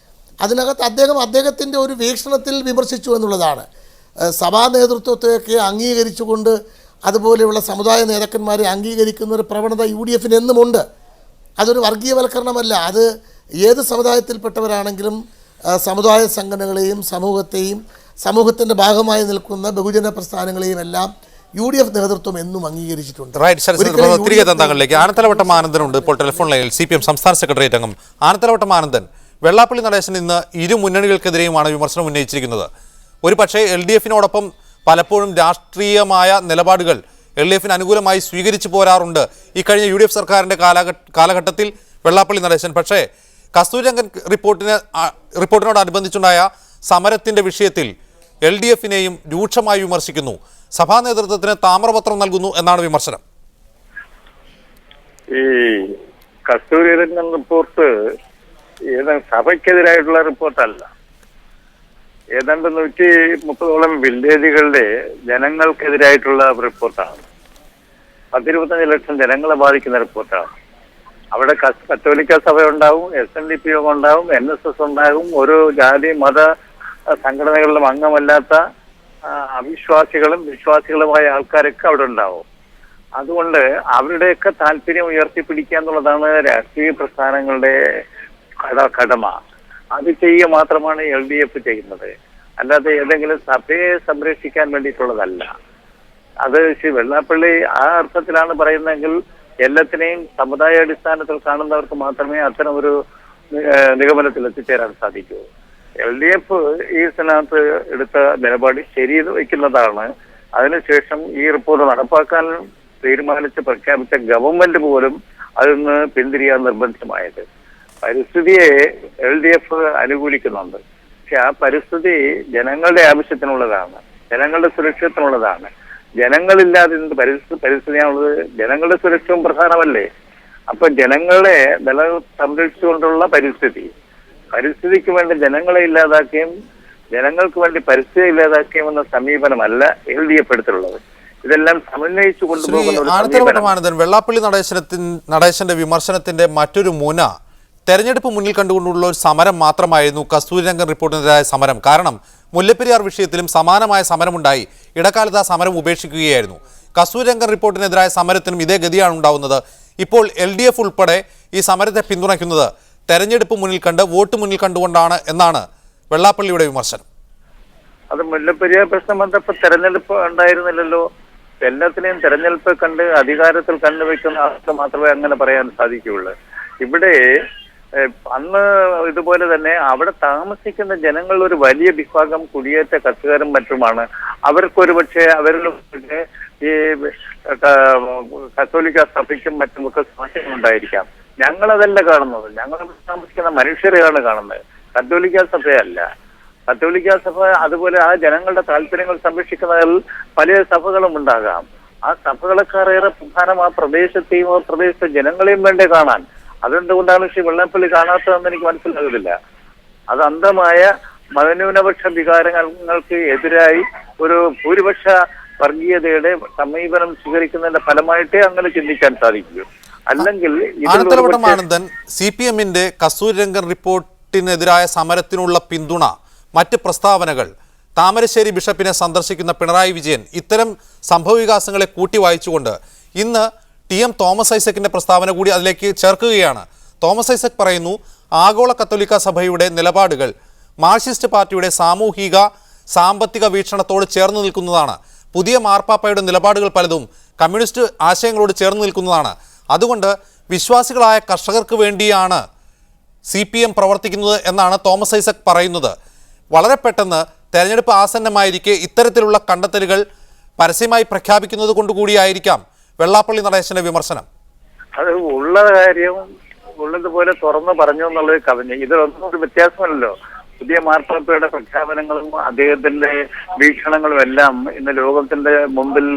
അതിനകത്ത് അദ്ദേഹത്തിൻ്റെ ഒരു വീക്ഷണത്തിൽ വിമർശിച്ചു എന്നുള്ളതാണ്. സഭാ നേതൃത്വത്തെയൊക്കെ അംഗീകരിച്ചുകൊണ്ട് അതുപോലെയുള്ള സമുദായ നേതാക്കന്മാരെ അംഗീകരിക്കുന്ന ഒരു പ്രവണത UDF-ന് എന്നുമുണ്ട്. അതൊരു വർഗീയവൽക്കരണമല്ല. അത് ഏത് സമുദായത്തിൽപ്പെട്ടവരാണെങ്കിലും സമുദായ സംഘടനകളെയും സമൂഹത്തിൻ്റെ ഭാഗമായി നിൽക്കുന്ന ബഹുജന പ്രസ്ഥാനങ്ങളെയും എല്ലാം UDF നേതൃത്വം എന്നും അംഗീകരിച്ചിട്ടുണ്ട്. തിരികെ താങ്കളിലേക്ക്. ആനത്തലവട്ടം ആനന്ദനുണ്ട് ഇപ്പോൾ ടെലിഫോൺ ലൈനിൽ, CPM സംസ്ഥാന സെക്രട്ടേറിയറ്റ് അംഗം. ആനത്തലവട്ടം ആനന്ദൻ, വെള്ളാപ്പള്ളി നടേശൻ ഇന്ന് ഇരു മുന്നണികൾക്കെതിരെയുമാണ് വിമർശനം ഉന്നയിച്ചിരിക്കുന്നത്. ഒരു പക്ഷേ LDF-നോടൊപ്പം പലപ്പോഴും രാഷ്ട്രീയമായ നിലപാടുകൾ LDF-ന് അനുകൂലമായി സ്വീകരിച്ചു പോരാറുണ്ട് ഈ കഴിഞ്ഞ UDF സർക്കാരിൻ്റെ കാലഘട്ടത്തിൽ വെള്ളാപ്പള്ളി നടേശൻ. പക്ഷേ കസ്തൂരിരംഗൻ റിപ്പോർട്ടിനോടനുബന്ധിച്ചുണ്ടായ സമരത്തിൻ്റെ വിഷയത്തിൽ LDF-നെയും രൂക്ഷമായി വിമർശിക്കുന്നു. സഭാ നേതൃത്വത്തിന് താമ്രപത്രം നൽകുന്നു എന്നാണ് വിമർശനം. ഈ കസ്തൂരിരംഗൻ റിപ്പോർട്ട് സഭയ്ക്കെതിരായിട്ടുള്ള റിപ്പോർട്ടല്ല. ഏതാണ്ട് 130ഓളം വില്ലേജുകളിലെ ജനങ്ങൾക്കെതിരായിട്ടുള്ള റിപ്പോർട്ടാണ്. 10-25 ലക്ഷം ജനങ്ങളെ ബാധിക്കുന്ന റിപ്പോർട്ടാണ്. അവിടെ കത്തോലിക്ക സഭ ഉണ്ടാവും, SNDP ഉണ്ടാവും, NSS ഉണ്ടാകും. ഓരോ ജാതി മത സംഘടനകളിലും അംഗമല്ലാത്ത അവിശ്വാസികളും വിശ്വാസികളുമായ ആൾക്കാരൊക്കെ അവിടെ ഉണ്ടാവും. അതുകൊണ്ട് അവരുടെയൊക്കെ താല്പര്യം ഉയർത്തിപ്പിടിക്കുക എന്നുള്ളതാണ് രാഷ്ട്രീയ പ്രസ്ഥാനങ്ങളുടെ കടമ. അത് ചെയ്യുക മാത്രമാണ് LDF ചെയ്യുന്നത്, അല്ലാതെ ഏതെങ്കിലും സഭയെ സംരക്ഷിക്കാൻ വേണ്ടിയിട്ടുള്ളതല്ല. അത് വെള്ളാപ്പള്ളി ആ അർത്ഥത്തിലാണ് പറയുന്നതെങ്കിൽ എല്ലാത്തിനെയും സമുദായ അടിസ്ഥാനത്തിൽ കാണുന്നവർക്ക് മാത്രമേ അത്തരം ഒരു നിഗമനത്തിൽ എത്തിച്ചേരാൻ സാധിക്കൂ. LDF ഈ സ്ഥലത്ത് എടുത്ത നിലപാട് ശരി വയ്ക്കുന്നതാണ്. അതിനുശേഷം ഈ റിപ്പോർട്ട് നടപ്പാക്കാൻ തീരുമാനിച്ച് പ്രഖ്യാപിച്ച ഗവൺമെന്റ് പോലും അതിൽ നിന്ന് പിന്തിരിയാൻ നിർബന്ധമായത്. പരിസ്ഥിതിയെ LDF അനുകൂലിക്കുന്നുണ്ട്. പക്ഷെ ആ പരിസ്ഥിതി ജനങ്ങളുടെ ആവശ്യത്തിനുള്ളതാണ്, ജനങ്ങളുടെ സുരക്ഷത്തിനുള്ളതാണ്. ജനങ്ങളില്ലാതെ എന്ത് പരിസ്ഥിതിയാണുള്ളത്? ജനങ്ങളുടെ സുരക്ഷയും പ്രധാനമല്ലേ? അപ്പൊ ജനങ്ങളെ നില സംരക്ഷിച്ചുകൊണ്ടുള്ള പരിസ്ഥിതിക്ക് വേണ്ടി ജനങ്ങളെ ഇല്ലാതാക്കുകയും ജനങ്ങൾക്ക് വേണ്ടി പരിസ്ഥിതി ഇല്ലാതാക്കുകയും എന്ന സമീപനമല്ല LDF എടുത്തിട്ടുള്ളത്. ഇതെല്ലാം സമന്വയിച്ചു കൊണ്ടുപോകുന്ന വെള്ളാപ്പള്ളി നടേശന്റെ വിമർശനത്തിന്റെ മറ്റൊരു മുന തെരഞ്ഞെടുപ്പ് മുന്നിൽ കണ്ടുകൊണ്ടുള്ള ഒരു സമരം മാത്രമായിരുന്നു കസ്തൂരിരംഗൻ റിപ്പോർട്ടിനെതിരായ സമരം. കാരണം മുല്ലപ്പെരിയാർ വിഷയത്തിലും സമാനമായ സമരമുണ്ടായി. ഇടക്കാലത്ത് ആ സമരം ഉപേക്ഷിക്കുകയായിരുന്നു. കസ്തൂരിരംഗൻ റിപ്പോർട്ടിനെതിരായ സമരത്തിനും ഇതേ ഗതിയാണ് ഉണ്ടാവുന്നത്. ഇപ്പോൾ LDF ഉൾപ്പെടെ ഈ സമരത്തെ പിന്തുണയ്ക്കുന്നത് തെരഞ്ഞെടുപ്പ് മുന്നിൽ കണ്ട് വോട്ട് മുന്നിൽ കണ്ടുകൊണ്ടാണ് എന്നാണ് വെള്ളാപ്പള്ളിയുടെ വിമർശനം. അത് മുല്ലപ്പെരിയാർ പ്രശ്നം ബന്ധപ്പെട്ട് തെരഞ്ഞെടുപ്പ് ഉണ്ടായിരുന്നില്ലല്ലോ. എല്ലാത്തിനെയും തെരഞ്ഞെടുപ്പ് കണ്ട് അധികാരത്തിൽ കണ്ടുവെക്കുന്ന ആൾക്ക് മാത്രമേ അങ്ങനെ പറയാൻ സാധിക്കുകയുള്ളൂ. ഇവിടെ അന്ന് ഇതുപോലെ തന്നെ അവിടെ താമസിക്കുന്ന ജനങ്ങൾ ഒരു വലിയ വിഭാഗം കുടിയേറ്റ കർഷകരും മറ്റുമാണ്. അവർക്കൊരു പക്ഷേ അവരിൽ ഈ കത്തോലിക്ക സഭയ്ക്കും മറ്റുമൊക്കെ സംശയമുണ്ടായിരിക്കാം. ഞങ്ങളതല്ല കാണുന്നത്, ഞങ്ങൾ താമസിക്കുന്ന മനുഷ്യരെയാണ് കാണുന്നത്, കത്തോലിക്ക സഭയല്ല. കത്തോലിക്ക സഭ അതുപോലെ ആ ജനങ്ങളുടെ താല്പര്യങ്ങൾ സംരക്ഷിക്കുന്നതിൽ പല സഭകളും ഉണ്ടാകാം. ആ സഭകളെക്കാളേറെ പ്രധാനം ആ പ്രദേശത്തെയും ആ പ്രദേശത്തെ ജനങ്ങളെയും വേണ്ടേ കാണാൻ. അതെന്തുകൊണ്ടാണ് വെള്ളാപ്പള്ളി കാണാത്തതെന്ന് എനിക്ക് മനസ്സിലാകുന്നില്ല. അത് അന്ധമായ മതന്യൂനപക്ഷ വികാരങ്ങൾക്ക് എതിരായി ഒരു ഭൂരിപക്ഷ വർഗീയതയുടെ സമീപനം സ്വീകരിക്കുന്നതിന്റെ ഫലമായിട്ടേ അങ്ങനെ ചിന്തിക്കാൻ സാധിക്കൂ. അല്ലെങ്കിൽ ആനന്ദൻ CPM-ന്റെ കസ്തൂരിരംഗൻ റിപ്പോർട്ടിനെതിരായ സമരത്തിനുള്ള പിന്തുണ, മറ്റ് പ്രസ്താവനകൾ, താമരശ്ശേരി ബിഷപ്പിനെ സന്ദർശിക്കുന്ന പിണറായി വിജയൻ, ഇത്തരം സംഭവവികാസങ്ങളെ കൂട്ടി വായിച്ചുകൊണ്ട് ഇന്ന് TM തോമസ് ഐസക്കിന്റെ പ്രസ്താവന കൂടി അതിലേക്ക് ചേർക്കുകയാണ്. തോമസ് ഐസക് പറയുന്നു, ആഗോള കത്തോലിക്ക സഭയുടെ നിലപാടുകൾ മാർക്സിസ്റ്റ് പാർട്ടിയുടെ സാമൂഹിക സാമ്പത്തിക വീക്ഷണത്തോട് ചേർന്ന് നിൽക്കുന്നതാണ്. പുതിയ മാർപ്പാപ്പയുടെ നിലപാടുകൾ പലതും കമ്മ്യൂണിസ്റ്റ് ആശയങ്ങളോട് ചേർന്ന് നിൽക്കുന്നതാണ്. അതുകൊണ്ട് വിശ്വാസികളായ കർഷകർക്ക് വേണ്ടിയാണ് CPM പ്രവർത്തിക്കുന്നത് എന്നാണ് തോമസ് ഐസക് പറയുന്നത്. വളരെ പെട്ടെന്ന് തെരഞ്ഞെടുപ്പ് ആസന്നമായിരിക്കെ ഇത്തരത്തിലുള്ള കണ്ടെത്തലുകൾ പരസ്യമായി പ്രഖ്യാപിക്കുന്നത് കൊണ്ടുകൂടിയായിരിക്കാം വെള്ളാപ്പള്ളി നടേശന്റെ വിമർശനം. അത് ഉള്ള കാര്യം ഉള്ളതുപോലെ തുറന്നു പറഞ്ഞു എന്നുള്ളത് കവിഞ്ഞ്. ഇതിലൊന്നും ഒരു വ്യത്യാസമല്ലല്ലോ. പുതിയ മാർപ്പാപ്പയുടെ പ്രഖ്യാപനങ്ങളും അദ്ദേഹത്തിന്റെ വീക്ഷണങ്ങളും എല്ലാം ഇന്ന് ലോകത്തിന്റെ മുമ്പിൽ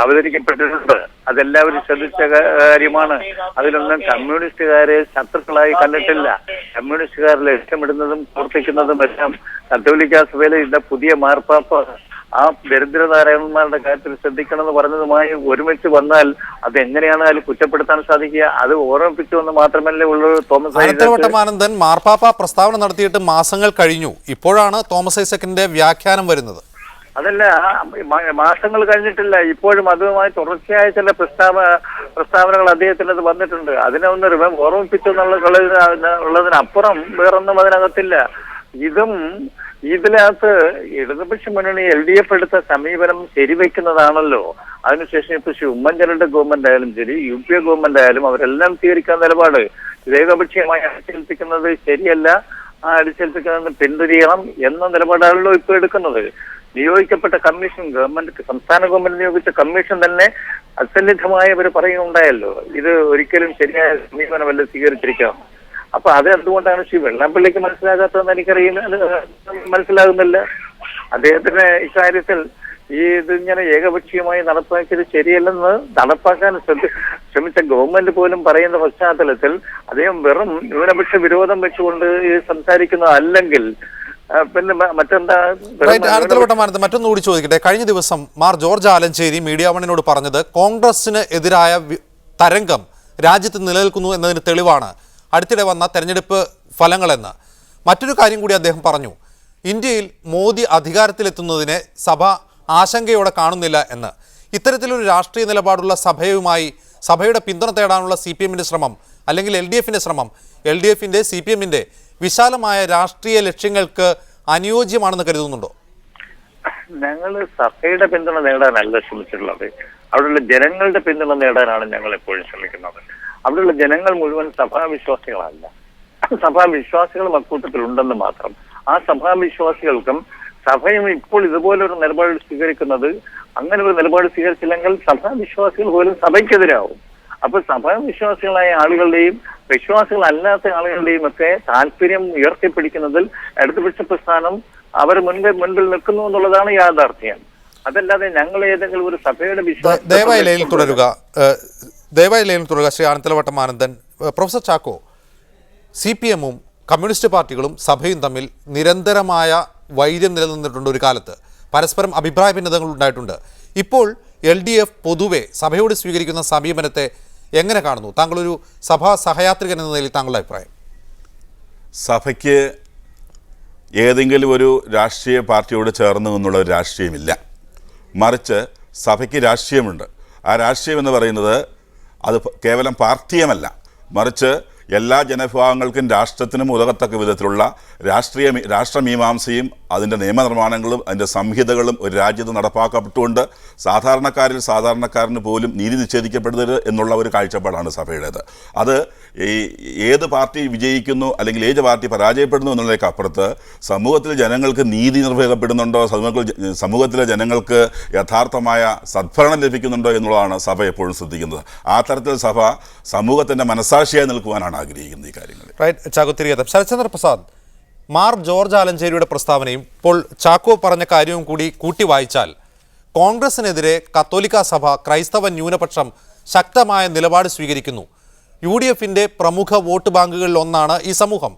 അവതരിക്കപ്പെട്ടിട്ടുണ്ട്. അതെല്ലാവരും ശ്രദ്ധിച്ച കാര്യമാണ്. അതിലൊന്നും കമ്മ്യൂണിസ്റ്റുകാരെ ശത്രുക്കളായി കണ്ടിട്ടില്ല. കമ്മ്യൂണിസ്റ്റുകാർ ലക്ഷ്യമിടുന്നതും പ്രവർത്തിക്കുന്നതും എല്ലാം കത്തോലിക്ക സഭയിലെ ഇന്ന പുതിയ മാർപ്പാപ്പ ആ ദരിദ്രനാരായണന്മാരുടെ കാര്യത്തിൽ ശ്രദ്ധിക്കണമെന്ന് പറഞ്ഞതുമായി ഒരുമിച്ച് വന്നാൽ അത് എങ്ങനെയാണ് അതിൽ കുറ്റപ്പെടുത്താൻ സാധിക്കുക? അത് ഓർമ്മിപ്പിച്ചു എന്ന് മാത്രമല്ലേ ഉള്ളൂ. തോമസ് ഐസക് മാർപ്പാപ്പ പ്രസ്താവന നടത്തിയിട്ട് മാസങ്ങൾ കഴിഞ്ഞു. ഇപ്പോഴാണ് തോമസ് ഐസക്കിന്റെ വ്യാഖ്യാനം വരുന്നത്. അതല്ല, മാസങ്ങൾ കഴിഞ്ഞിട്ടില്ല. ഇപ്പോഴും അതുമായി തുടർച്ചയായ ചില പ്രസ്താവനകൾ അദ്ദേഹത്തിനത് വന്നിട്ടുണ്ട്. അതിനെ ഒന്ന് ഓർമ്മിപ്പിച്ചു ഉള്ളതിനപ്പുറം വേറൊന്നും അതിനകത്തില്ല. ഇതിനകത്ത് ഇടതുപക്ഷ മുന്നണി LDF എടുത്ത സമീപനം ശരിവെക്കുന്നതാണല്ലോ. അതിനുശേഷം ഇപ്പൊ ഉമ്മൻചാണ്ടിയുടെ ഗവൺമെന്റ് ആയാലും ശരി, UP ഗവൺമെന്റ് ആയാലും അവരെല്ലാം സ്വീകരിക്കാൻ നിലപാട് ഏകപക്ഷീയമായി അടിച്ചേൽപ്പിക്കുന്നത് ശരിയല്ല. ആ അടിച്ചേൽപ്പിക്കുന്നത് പിന്തുടരണം എന്ന നിലപാടാണല്ലോ ഇപ്പോൾ എടുക്കുന്നത്. നിയോഗിക്കപ്പെട്ട കമ്മീഷൻ സംസ്ഥാന ഗവൺമെന്റ് നിയോഗിച്ച കമ്മീഷൻ തന്നെ അസന്നിഗ്ധമായവർ പറയുന്നുണ്ടായല്ലോ, ഇത് ഒരിക്കലും ശരിയായ സമീപനമല്ല സ്വീകരിച്ചിരിക്കാം. അപ്പൊ അത് എന്തുകൊണ്ടാണ് ശ്രീ വെള്ളാപ്പള്ളിക്ക് മനസ്സിലാകാത്തതെന്ന് മനസ്സിലാകുന്നില്ല. അദ്ദേഹത്തിന് ഇക്കാര്യത്തിൽ ഇതിങ്ങനെ ഏകപക്ഷീയമായി നടപ്പാക്കിയത് ശരിയല്ലെന്ന് നടപ്പാക്കാൻ ശ്രമിച്ച ഗവൺമെന്റ് പോലും പറയുന്ന പശ്ചാത്തലത്തിൽ അദ്ദേഹം വെറും ന്യൂനപക്ഷ വിരോധം വെച്ചുകൊണ്ട് സംസാരിക്കുന്നതല്ലെങ്കിൽ പിന്നെ മറ്റെന്താ? മറ്റൊന്നു കൂടി ചോദിക്കട്ടെ. കഴിഞ്ഞ ദിവസം മാർ ജോർജ് ആലഞ്ചേരി മീഡിയ വണ്ണിനോട് പറഞ്ഞത് കോൺഗ്രസിന് എതിരായ തരംഗം രാജ്യത്ത് നിലനിൽക്കുന്നു എന്നതിന് തെളിവാണ് അടുത്തിടെ വന്ന തെരഞ്ഞെടുപ്പ് ഫലങ്ങളെന്ന്. മറ്റൊരു കാര്യം കൂടി അദ്ദേഹം പറഞ്ഞു, ഇന്ത്യയിൽ മോദി അധികാരത്തിലെത്തുന്നതിനെ സഭ ആശങ്കയോടെ കാണുന്നില്ല എന്ന്. ഇത്തരത്തിലൊരു രാഷ്ട്രീയ നിലപാടുള്ള സഭയുടെ പിന്തുണ തേടാനുള്ള CPM-ന്റെ ശ്രമം അല്ലെങ്കിൽ LDF-ന്റെ ശ്രമം LDF-ന്റെ CPM-ന്റെ വിശാലമായ രാഷ്ട്രീയ ലക്ഷ്യങ്ങൾക്ക് അനുയോജ്യമാണെന്ന് കരുതുന്നുണ്ടോ? ഞങ്ങൾ സഭയുടെ പിന്തുണ നേടാനല്ല ശ്രമിച്ചിട്ടുള്ളത്, അവിടെയുള്ള ജനങ്ങളുടെ പിന്തുണ നേടാനാണ് ഞങ്ങൾ എപ്പോഴും ശ്രമിക്കുന്നത്. അവിടെയുള്ള ജനങ്ങൾ മുഴുവൻ സഭാവിശ്വാസികളല്ല, സഭാവിശ്വാസികളും അക്കൂട്ടത്തിൽ ഉണ്ടെന്ന് മാത്രം. ആ സഭാവിശ്വാസികൾക്കും സഭയും ഇപ്പോൾ ഇതുപോലൊരു നിലപാട് സ്വീകരിക്കുന്നത്, അങ്ങനെ ഒരു നിലപാട് സ്വീകരിച്ചില്ലെങ്കിൽ സഭാവിശ്വാസികൾ പോലും സഭയ്ക്കെതിരാവും. അപ്പൊ സഭാവിശ്വാസികളായ ആളുകളുടെയും വിശ്വാസികളല്ലാത്ത ആളുകളുടെയും ഒക്കെ താല്പര്യം ഉയർത്തിപ്പിടിക്കുന്നതിൽ ഇടതുപക്ഷ പ്രസ്ഥാനം അവർ മുൻപിൽ നിൽക്കുന്നു എന്നുള്ളതാണ് യാഥാർത്ഥ്യം. അതല്ലാതെ ഞങ്ങൾ ഏതെങ്കിലും ഒരു സഭയുടെ വിശ്വാസം. ദയവായി ലൈനിൽ തുടരുക ശ്രീ ആനത്തലവട്ടം ആനന്ദൻ. പ്രൊഫസർ ചാക്കോ, CPM-ഉം കമ്മ്യൂണിസ്റ്റ് പാർട്ടികളും സഭയും തമ്മിൽ നിരന്തരമായ വൈര്യം നിലനിന്നിട്ടുണ്ട്. ഒരു കാലത്ത് പരസ്പരം അഭിപ്രായ ഭിന്നതകൾ ഉണ്ടായിട്ടുണ്ട്. ഇപ്പോൾ LDF പൊതുവെ സഭയോട് സ്വീകരിക്കുന്ന സമീപനത്തെ എങ്ങനെ കാണുന്നു? താങ്കളൊരു സഭാ സഹയാത്രികൻ എന്ന നിലയിൽ താങ്കളുടെ അഭിപ്രായം? സഭയ്ക്ക് ഏതെങ്കിലും ഒരു രാഷ്ട്രീയ പാർട്ടിയോട് ചേർന്ന് നിന്നുള്ള ഒരു രാഷ്ട്രീയമില്ല. മറിച്ച് സഭയ്ക്ക് രാഷ്ട്രീയമുണ്ട്. ആ രാഷ്ട്രീയം എന്ന് പറയുന്നത് അത് കേവലം പാർട്ടിയമല്ല, മറിച്ച് എല്ലാ ജനവിഭാഗങ്ങൾക്കും രാഷ്ട്രത്തിനും ഉതകത്തക്ക വിധത്തിലുള്ള രാഷ്ട്രമീമാംസയും അതിൻ്റെ നിയമനിർമ്മാണങ്ങളും അതിൻ്റെ സംഹിതകളും ഒരു രാജ്യത്ത് നടപ്പാക്കപ്പെട്ടുകൊണ്ട് സാധാരണക്കാരന് പോലും നീതി നിഷേധിക്കപ്പെടരുത് എന്നുള്ള ഒരു കാഴ്ചപ്പാടാണ് സഭയുടേത്. അത് ഏത് പാർട്ടി വിജയിക്കുന്നു അല്ലെങ്കിൽ ഏത് പാർട്ടി പരാജയപ്പെടുന്നു എന്നുള്ളതിലേക്ക് അപ്പുറത്ത് സമൂഹത്തിലെ ജനങ്ങൾക്ക് നീതി നിർവഹിക്കപ്പെടുന്നുണ്ടോ, സമൂഹത്തിലെ ജനങ്ങൾക്ക് യഥാർത്ഥമായ സദ്ഭരണം ലഭിക്കുന്നുണ്ടോ എന്നുള്ളതാണ് സഭ എപ്പോഴും ശ്രദ്ധിക്കുന്നത്. ആ തരത്തിൽ സഭ സമൂഹത്തിൻ്റെ മനസ്സാക്ഷിയായി നിൽക്കുവാനാണ് ആഗ്രഹിക്കുന്നത് ഈ കാര്യങ്ങൾ. ശരത്ചന്ദ്ര പ്രസാദ്, മാർ ജോർജ് ആലഞ്ചേരിയുടെ പ്രസ്താവനയും ഇപ്പോൾ ചാക്കോ പറഞ്ഞ കാര്യവും കൂടി കൂട്ടി വായിച്ചാൽ കോൺഗ്രസിനെതിരെ കത്തോലിക്ക സഭ, ക്രൈസ്തവ ന്യൂനപക്ഷം ശക്തമായ നിലപാട് സ്വീകരിക്കുന്നു. UDF-ന്റെ പ്രമുഖ വോട്ട് ബാങ്കുകളിൽ ഒന്നാണ് ഈ സമൂഹം.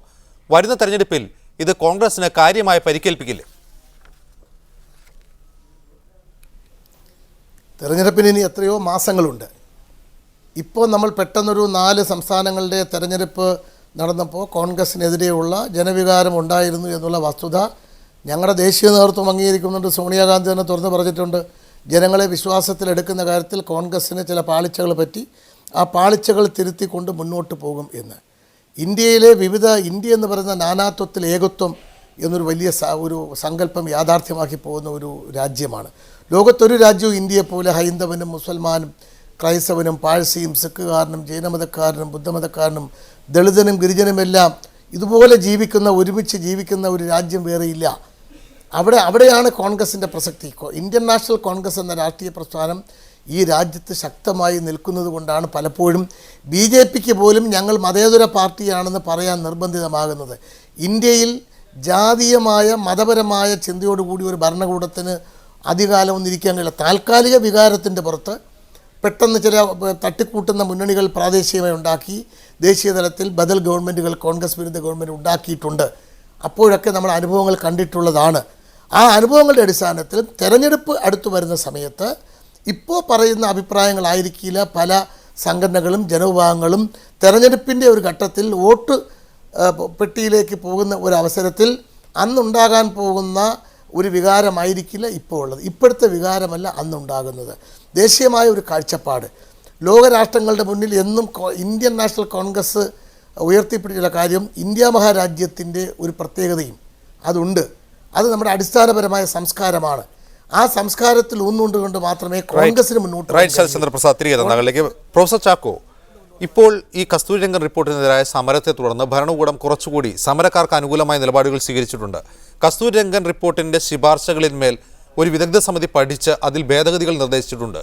വരുന്ന തെരഞ്ഞെടുപ്പിൽ ഇത് കോൺഗ്രസിന് കാര്യമായി പരിക്കേൽപ്പിക്കില്ലേ? തെരഞ്ഞെടുപ്പിന് ഇനി എത്രയോ മാസങ്ങളുണ്ട്. ഇപ്പോൾ നമ്മൾ പെട്ടെന്നൊരു 4 സംസ്ഥാനങ്ങളുടെ തെരഞ്ഞെടുപ്പ് നടന്നപ്പോൾ കോൺഗ്രസിനെതിരെയുള്ള ജനവികാരം ഉണ്ടായിരുന്നു എന്നുള്ള വസ്തുത ഞങ്ങളുടെ ദേശീയ നേതൃത്വം അംഗീകരിക്കുന്നുണ്ട്. സോണിയാഗാന്ധി തന്നെ തുറന്ന് പറഞ്ഞിട്ടുണ്ട്, ജനങ്ങളെ വിശ്വാസത്തിലെടുക്കുന്ന കാര്യത്തിൽ കോൺഗ്രസ്സിന് ചില പാളിച്ചകൾ പറ്റി, ആ പാളിച്ചകൾ തിരുത്തിക്കൊണ്ട് മുന്നോട്ട് പോകും എന്ന്. ഇന്ത്യയിലെ ഇന്ത്യ എന്ന് പറയുന്ന നാനാത്വത്തിൽ ഏകത്വം എന്നൊരു വലിയ ഒരു സങ്കല്പം യാഥാർത്ഥ്യമാക്കി പോകുന്ന ഒരു രാജ്യമാണ്. ലോകത്തൊരു രാജ്യവും ഇന്ത്യയെപ്പോലെ ഹൈന്ദവനും മുസൽമാനും ക്രൈസ്തവനും പാഴ്സിയും സിഖുകാരനും ജൈനമതക്കാരനും ബുദ്ധമതക്കാരനും ദളിതനും ഗിരിജനുമെല്ലാം ഇതുപോലെ ഒരുമിച്ച് ജീവിക്കുന്ന ഒരു രാജ്യം വേറെയില്ല. അവിടെയാണ് കോൺഗ്രസിൻ്റെ പ്രസക്തി. ഇന്ത്യൻ നാഷണൽ കോൺഗ്രസ് എന്ന രാഷ്ട്രീയ പ്രസ്ഥാനം ഈ രാജ്യത്ത് ശക്തമായി നിൽക്കുന്നത് കൊണ്ടാണ് പലപ്പോഴും BJPക്ക് പോലും ഞങ്ങൾ മതേതര പാർട്ടിയാണെന്ന് പറയാൻ നിർബന്ധിതമാകുന്നത്. ഇന്ത്യയിൽ ജാതീയമായ മതപരമായ ചിന്തയോടുകൂടി ഒരു ഭരണകൂടത്തിന് അധികാലമൊന്നും ഇരിക്കാൻ കഴിയില്ല. താൽക്കാലിക വികാരത്തിൻ്റെ പുറത്ത് പെട്ടെന്ന് ചില തട്ടിക്കൂട്ടുന്ന മുന്നണികൾ പ്രാദേശികമായി ഉണ്ടാക്കി ദേശീയ തലത്തിൽ ബദൽ ഗവൺമെൻറ്റുകൾ, കോൺഗ്രസ് വിരുദ്ധ ഗവൺമെൻറ് ഉണ്ടാക്കിയിട്ടുണ്ട്. അപ്പോഴൊക്കെ നമ്മൾ അനുഭവങ്ങൾ കണ്ടിട്ടുള്ളതാണ്. ആ അനുഭവങ്ങളുടെ അടിസ്ഥാനത്തിൽ തെരഞ്ഞെടുപ്പ് അടുത്തു വരുന്ന സമയത്ത് ഇപ്പോൾ പറയുന്ന അഭിപ്രായങ്ങളായിരിക്കില്ല പല സംഘടനകളും ജനവിഭാഗങ്ങളും തെരഞ്ഞെടുപ്പിൻ്റെ ഒരു ഘട്ടത്തിൽ വോട്ട് പെട്ടിയിലേക്ക് പോകുന്ന ഒരു അവസരത്തിൽ അന്നുണ്ടാകാൻ പോകുന്ന ഒരു വികാരമായിരിക്കില്ല ഇപ്പോൾ ഉള്ളത്. ഇപ്പോഴത്തെ വികാരമല്ല അന്നുണ്ടാകുന്നത്. ദേശീയമായ ഒരു കാഴ്ചപ്പാട് ലോകരാഷ്ട്രങ്ങളുടെ മുന്നിൽ എന്നും ഇന്ത്യൻ നാഷണൽ കോൺഗ്രസ് ഉയർത്തിപ്പിടിച്ചുള്ള കാര്യം ഇന്ത്യ മഹാരാജ്യത്തിൻ്റെ ഒരു പ്രത്യേകതയും അതുണ്ട്. അത് നമ്മുടെ അടിസ്ഥാനപരമായ സംസ്കാരമാണ്. ആ സംസ്കാരത്തിൽ ഊന്നുകൊണ്ടുകൊണ്ട് മാത്രമേ കോൺഗ്രസിന് മുന്നോട്ട്. ശരത്ചന്ദ്ര പ്രസാദ്, തിരികെ തന്നകളിലേക്ക്. പ്രൊഫസർ ചാക്കോ, ഇപ്പോൾ ഈ കസ്തൂരിരംഗൻ റിപ്പോർട്ടിനെതിരായ സമരത്തെ തുടർന്ന് ഭരണകൂടം കുറച്ചുകൂടി സമരക്കാർക്ക് അനുകൂലമായ നിലപാടുകൾ സ്വീകരിച്ചിട്ടുണ്ട്. കസ്തൂരിരംഗൻ റിപ്പോർട്ടിൻ്റെ ശുപാർശകളിന്മേൽ ഒരു വിദഗ്ധ സമിതി പഠിച്ച് അതിൽ ഭേദഗതികൾ നിർദ്ദേശിച്ചിട്ടുണ്ട്.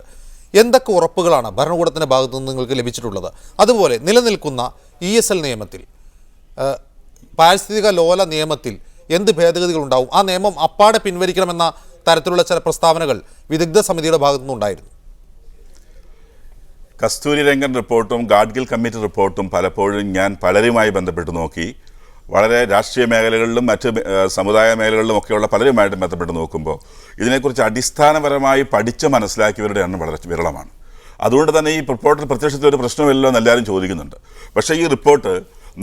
എന്തൊക്കെ ഉറപ്പുകളാണ് ഭരണകൂടത്തിൻ്റെ ഭാഗത്തു നിന്ന് നിങ്ങൾക്ക് ലഭിച്ചിട്ടുള്ളത്? അതുപോലെ നിലനിൽക്കുന്ന ESL നിയമത്തിൽ, പാരിസ്ഥിതിക ലോല നിയമത്തിൽ എന്ത് ഭേദഗതികൾ ഉണ്ടാവും? ആ നിയമം അപ്പാടെ പിൻവലിക്കണമെന്ന തരത്തിലുള്ള ചില പ്രസ്താവനകൾ വിദഗ്ധ സമിതിയുടെ ഭാഗത്തുനിന്നുണ്ടായിരുന്നു. കസ്തൂരിരംഗൻ റിപ്പോർട്ടും ഗാഡ്ഗിൽ കമ്മിറ്റി റിപ്പോർട്ടും പലപ്പോഴും ഞാൻ പലരുമായി ബന്ധപ്പെട്ട് നോക്കി. വളരെ രാഷ്ട്രീയ മേഖലകളിലും മറ്റ് സമുദായ മേഖലകളിലും ഒക്കെയുള്ള പലരുമായിട്ട് ബന്ധപ്പെട്ട് നോക്കുമ്പോൾ ഇതിനെക്കുറിച്ച് അടിസ്ഥാനപരമായി പഠിച്ച് മനസ്സിലാക്കിയവരുടെ എണ്ണം വളരെ വിരളമാണ്. അതുകൊണ്ട് തന്നെ ഈ റിപ്പോർട്ടിൽ പ്രത്യക്ഷത്തിൽ ഒരു പ്രശ്നമില്ലല്ലോ എന്ന് എല്ലാവരും ചോദിക്കുന്നുണ്ട്. പക്ഷേ ഈ റിപ്പോർട്ട്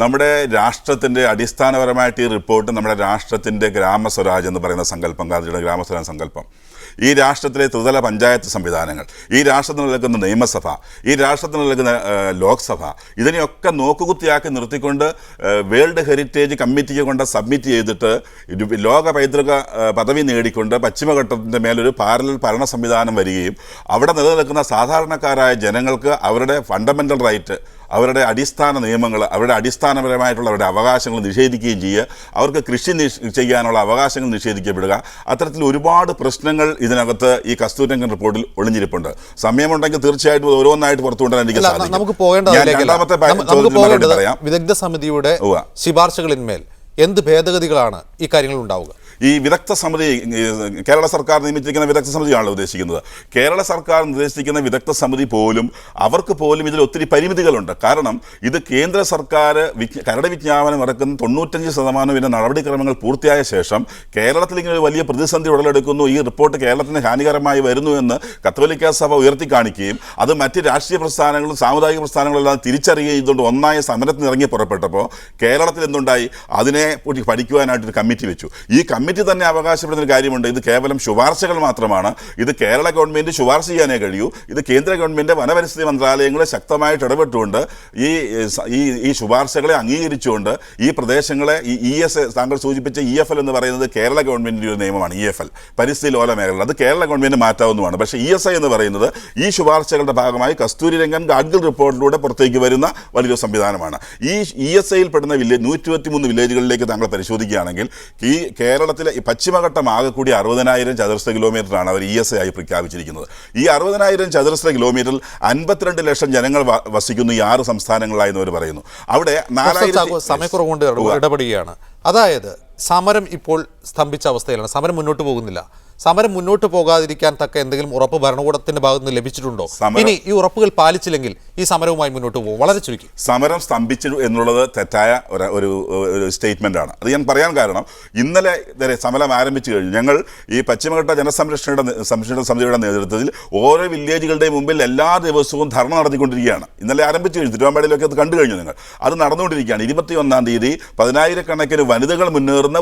നമ്മുടെ രാഷ്ട്രത്തിൻ്റെ അടിസ്ഥാനപരമായിട്ട് ഈ റിപ്പോർട്ട് നമ്മുടെ രാഷ്ട്രത്തിൻ്റെ ഗ്രാമസ്വരാജ് എന്ന് പറയുന്ന സങ്കല്പം, ഗാന്ധിയുടെ ഗ്രാമസ്വരാജ് സങ്കല്പം, ഈ രാഷ്ട്രത്തിലെ ത്രിതല പഞ്ചായത്ത് സംവിധാനങ്ങൾ, ഈ രാഷ്ട്രത്തിൽ നിലനിൽക്കുന്ന നിയമസഭ, ഈ രാഷ്ട്രത്തിൽ നിലനിൽക്കുന്ന ലോക്സഭ, ഇതിനെയൊക്കെ നോക്കുകുത്തിയാക്കി നിർത്തിക്കൊണ്ട് വേൾഡ് ഹെറിറ്റേജ് കമ്മിറ്റിക്ക് കൊണ്ട് സബ്മിറ്റ് ചെയ്തിട്ട് ലോക പൈതൃക പദവി നേടിക്കൊണ്ട് പശ്ചിമഘട്ടത്തിൻ്റെ മേലൊരു പാരലൽ ഭരണ സംവിധാനം വരികയും അവിടെ നിലനിൽക്കുന്ന സാധാരണക്കാരായ ജനങ്ങൾക്ക് അവരുടെ ഫണ്ടമെൻ്റൽ റൈറ്റ്, അവരുടെ അടിസ്ഥാന നിയമങ്ങൾ, അവരുടെ അടിസ്ഥാനപരമായിട്ടുള്ള അവരുടെ അവകാശങ്ങൾ നിഷേധിക്കുകയും ചെയ്യുക, അവർക്ക് കൃഷി ചെയ്യാനുള്ള അവകാശങ്ങൾ നിഷേധിക്കപ്പെടുക, അത്തരത്തിൽ ഒരുപാട് പ്രശ്നങ്ങൾ ഇതിനകത്ത് ഈ കസ്തൂരിരംഗൻ റിപ്പോർട്ടിൽ ഒളിഞ്ഞിരിപ്പുണ്ട്. സമയമുണ്ടെങ്കിൽ തീർച്ചയായിട്ടും ഓരോന്നായിട്ട് പുറത്തുകൊണ്ടുവരാൻ എനിക്ക് സാധിക്കും. നമുക്ക് പോകേണ്ടത് വിദഗ്ധ സമിതിയുടെ ശുപാർശകളിന്മേൽ എന്ത് ഭേദഗതികളാണ് ഈ കാര്യങ്ങൾ ഉണ്ടാവുക? ഈ വിദഗ്ധ സമിതി കേരള സർക്കാർ നിയമിച്ചിരിക്കുന്ന വിദഗ്ധ സമിതിയാണല്ലോ ഉദ്ദേശിക്കുന്നത്. കേരള സർക്കാർ നിർദ്ദേശിക്കുന്ന വിദഗ്ധ സമിതി പോലും അവർക്ക് പോലും ഇതിൽ ഒത്തിരി പരിമിതികളുണ്ട്. കാരണം ഇത് കേന്ദ്ര സർക്കാർ കരട് വിജ്ഞാപനം ഇറക്കുന്ന 95% ഇതിൻ്റെ നടപടിക്രമങ്ങൾ പൂർത്തിയായ ശേഷം കേരളത്തിൽ ഇങ്ങനെ ഒരു വലിയ പ്രതിസന്ധി ഉടലെടുക്കുന്നു, ഈ റിപ്പോർട്ട് കേരളത്തിന് ഹാനികരമായി വരുന്നു എന്ന് കത്തോലിക്ക സഭ ഉയർത്തി കാണിക്കുകയും അത് മറ്റ് രാഷ്ട്രീയ പ്രസ്ഥാനങ്ങളും സാമുദായിക പ്രസ്ഥാനങ്ങളെല്ലാം തിരിച്ചറിയുകയും ചെയ്തുകൊണ്ട് ഒന്നായ സമരത്തിന് ഇറങ്ങി പുറപ്പെട്ടപ്പോൾ കേരളത്തിൽ എന്തുണ്ടായി? അതിനെ പഠിക്കുവാനായിട്ടൊരു കമ്മിറ്റി വെച്ചു. ഈ കമ്മിറ്റി തന്നെ അവകാശപ്പെടുന്ന ഒരു കാര്യമുണ്ട്, ഇത് കേവലം ശുപാർശകൾ മാത്രമാണ്, ഇത് കേരള ഗവൺമെൻറ് ശുപാർശ ചെയ്യാനേ കഴിയൂ, ഇത് കേന്ദ്ര ഗവൺമെൻറ് വനപരിസ്ഥിതി മന്ത്രാലയങ്ങളെ ശക്തമായിട്ട് ഇടപെട്ടുകൊണ്ട് ഈ ശുപാർശകളെ അംഗീകരിച്ചുകൊണ്ട് ഈ പ്രദേശങ്ങളെ ഈ ESA, താങ്കൾ സൂചിപ്പിച്ച EFL എന്ന് പറയുന്നത് കേരള ഗവൺമെൻറ്റിൻ്റെ ഒരു നിയമമാണ്. EFL പരിസ്ഥിതി ലോല മേഖല, അത് കേരള ഗവൺമെൻറ് മാറ്റാവുന്നതാണ്. പക്ഷേ ESA എന്ന് പറയുന്നത് ഈ ശുപാർശകളുടെ ഭാഗമായി കസ്തൂരിരംഗൻ ഗാഡ്ഗിൽ റിപ്പോർട്ടിലൂടെ പുറത്തേക്ക് വരുന്ന വലിയൊരു സംവിധാനമാണ്. ഈ ESAയിൽ പെടുന്ന 123 വില്ലേജുകളിലേക്ക് താങ്കൾ പരിശോധിക്കുകയാണെങ്കിൽ ഈ കേരളത്തിലെ ഈ പശ്ചിമഘട്ടം ആകെ കൂടി 60,000 ചതുരശ്ര കിലോമീറ്ററാണ് അവർ ESA ആയി പ്രഖ്യാപിച്ചിരിക്കുന്നത്. ഈ 60,000 ചതുരശ്ര കിലോമീറ്ററിൽ 52 ലക്ഷം ജനങ്ങൾ വസിക്കുന്നു ഈ 6 സംസ്ഥാനങ്ങളായി എന്നവർ പറയുന്നു. അവിടെ 4,000 സമയക്കുറവുകൊണ്ട് ഇടപെടുകയാണ്. അതായത് സമരം ഇപ്പോൾ സ്തംഭിച്ച അവസ്ഥയിലാണ്, സമരം മുന്നോട്ട് പോകുന്നില്ല. സമരം മുന്നോട്ട് പോകാതിരിക്കാൻ തക്ക എന്തെങ്കിലും ഉറപ്പ് ഭരണകൂടത്തിന്റെ ഭാഗത്ത് നിന്ന് ലഭിച്ചിട്ടുണ്ടോ? ഇനി ഈ ഉറപ്പുകൾ പാലിച്ചില്ലെങ്കിൽ ഈ സമരവുമായി മുന്നോട്ട് പോകും. വളരെ ചുരുക്കി. സമരം സ്തംഭിച്ചു എന്നുള്ളത് തെറ്റായ ഒരു സ്റ്റേറ്റ്മെന്റ് ആണ്. അത് ഞാൻ പറയാൻ കാരണം ഇന്നലെ വരെ സമരം ആരംഭിച്ചു കഴിഞ്ഞു. ഞങ്ങൾ ഈ പശ്ചിമഘട്ട ജനസംരക്ഷണ സമിതിയുടെ നേതൃത്വത്തിൽ ഓരോ വില്ലേജുകളുടെയും മുമ്പിൽ എല്ലാ ദിവസവും ധർണ നടത്തിക്കൊണ്ടിരിക്കുകയാണ്. ഇന്നലെ ആരംഭിച്ചു കഴിഞ്ഞു. തിരുവമ്പാടിയിലൊക്കെ അത് കണ്ടു കഴിഞ്ഞു. നിങ്ങൾ അത് നടന്നുകൊണ്ടിരിക്കുകയാണ്. 21-ാം തീയതി 10,000-കണക്കിന് വനിതകൾ മുന്നേറുന്ന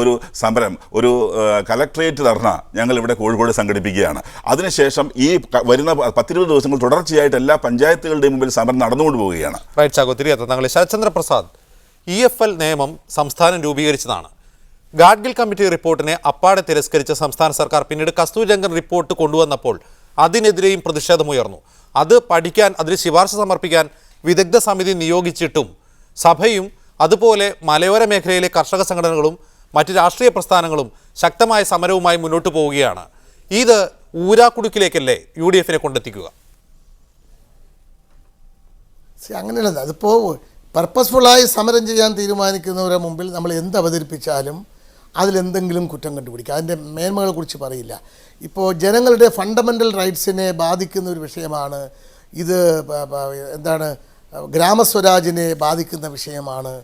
ഒരു സമരം, ഒരു കലക്ട്രേറ്റ് ധർണ ഞങ്ങൾ ഇവിടെ കോഴിക്കോട് സംഘടിപ്പിക്കുകയാണ്. അതിനുശേഷം ഈ വരുന്ന 10-20 ദിവസങ്ങൾ തുടർച്ചയായിട്ട് എല്ലാ പഞ്ചായത്തുകളുടെയും മുമ്പിൽ സമരം നടന്നുകൊണ്ട് പോവുകയാണ്. റൈറ്റ് ചാക്കോ, തിരികെ താങ്കൾ. ശരത്ചന്ദ്ര പ്രസാദ്, EFL നിയമം സംസ്ഥാനം രൂപീകരിച്ചതാണ്. ഗാഡ്ഗിൽ കമ്മിറ്റി റിപ്പോർട്ടിനെ അപ്പാടെ തിരസ്കരിച്ച സംസ്ഥാന സർക്കാർ പിന്നീട് കസ്തൂരിരംഗൻ റിപ്പോർട്ട് കൊണ്ടുവന്നപ്പോൾ അതിനെതിരെയും പ്രതിഷേധമുയർന്നു. അത് പഠിക്കാൻ, അതിന് ശുപാർശ സമർപ്പിക്കാൻ വിദഗ്ധ സമിതി നിയോഗിച്ചിട്ടും സഭയും അതുപോലെ മലയോര മേഖലയിലെ കർഷക സംഘടനകളും മറ്റ് രാഷ്ട്രീയ പ്രസ്ഥാനങ്ങളും ശക്തമായ സമരവുമായി മുന്നോട്ട് പോവുകയാണ്. ഇത് ഊരാക്കുടുക്കിലേക്കല്ലേ UDF-നെ കൊണ്ടെത്തിക്കുക? അങ്ങനെയല്ല. അതിപ്പോൾ പർപ്പസ്ഫുള്ളായി സമരം ചെയ്യാൻ തീരുമാനിക്കുന്നവരുടെ മുമ്പിൽ നമ്മൾ എന്ത് അവതരിപ്പിച്ചാലും അതിലെന്തെങ്കിലും കുറ്റം കണ്ടുപിടിക്കുക. അതിൻ്റെ മേന്മകളെക്കുറിച്ച് പറയില്ല. ഇപ്പോൾ ജനങ്ങളുടെ ഫണ്ടമെൻ്റൽ റൈറ്റ്സിനെ ബാധിക്കുന്ന ഒരു വിഷയമാണ് ഇത്. ഗ്രാമസ്വരാജിനെ ബാധിക്കുന്ന വിഷയമാണ്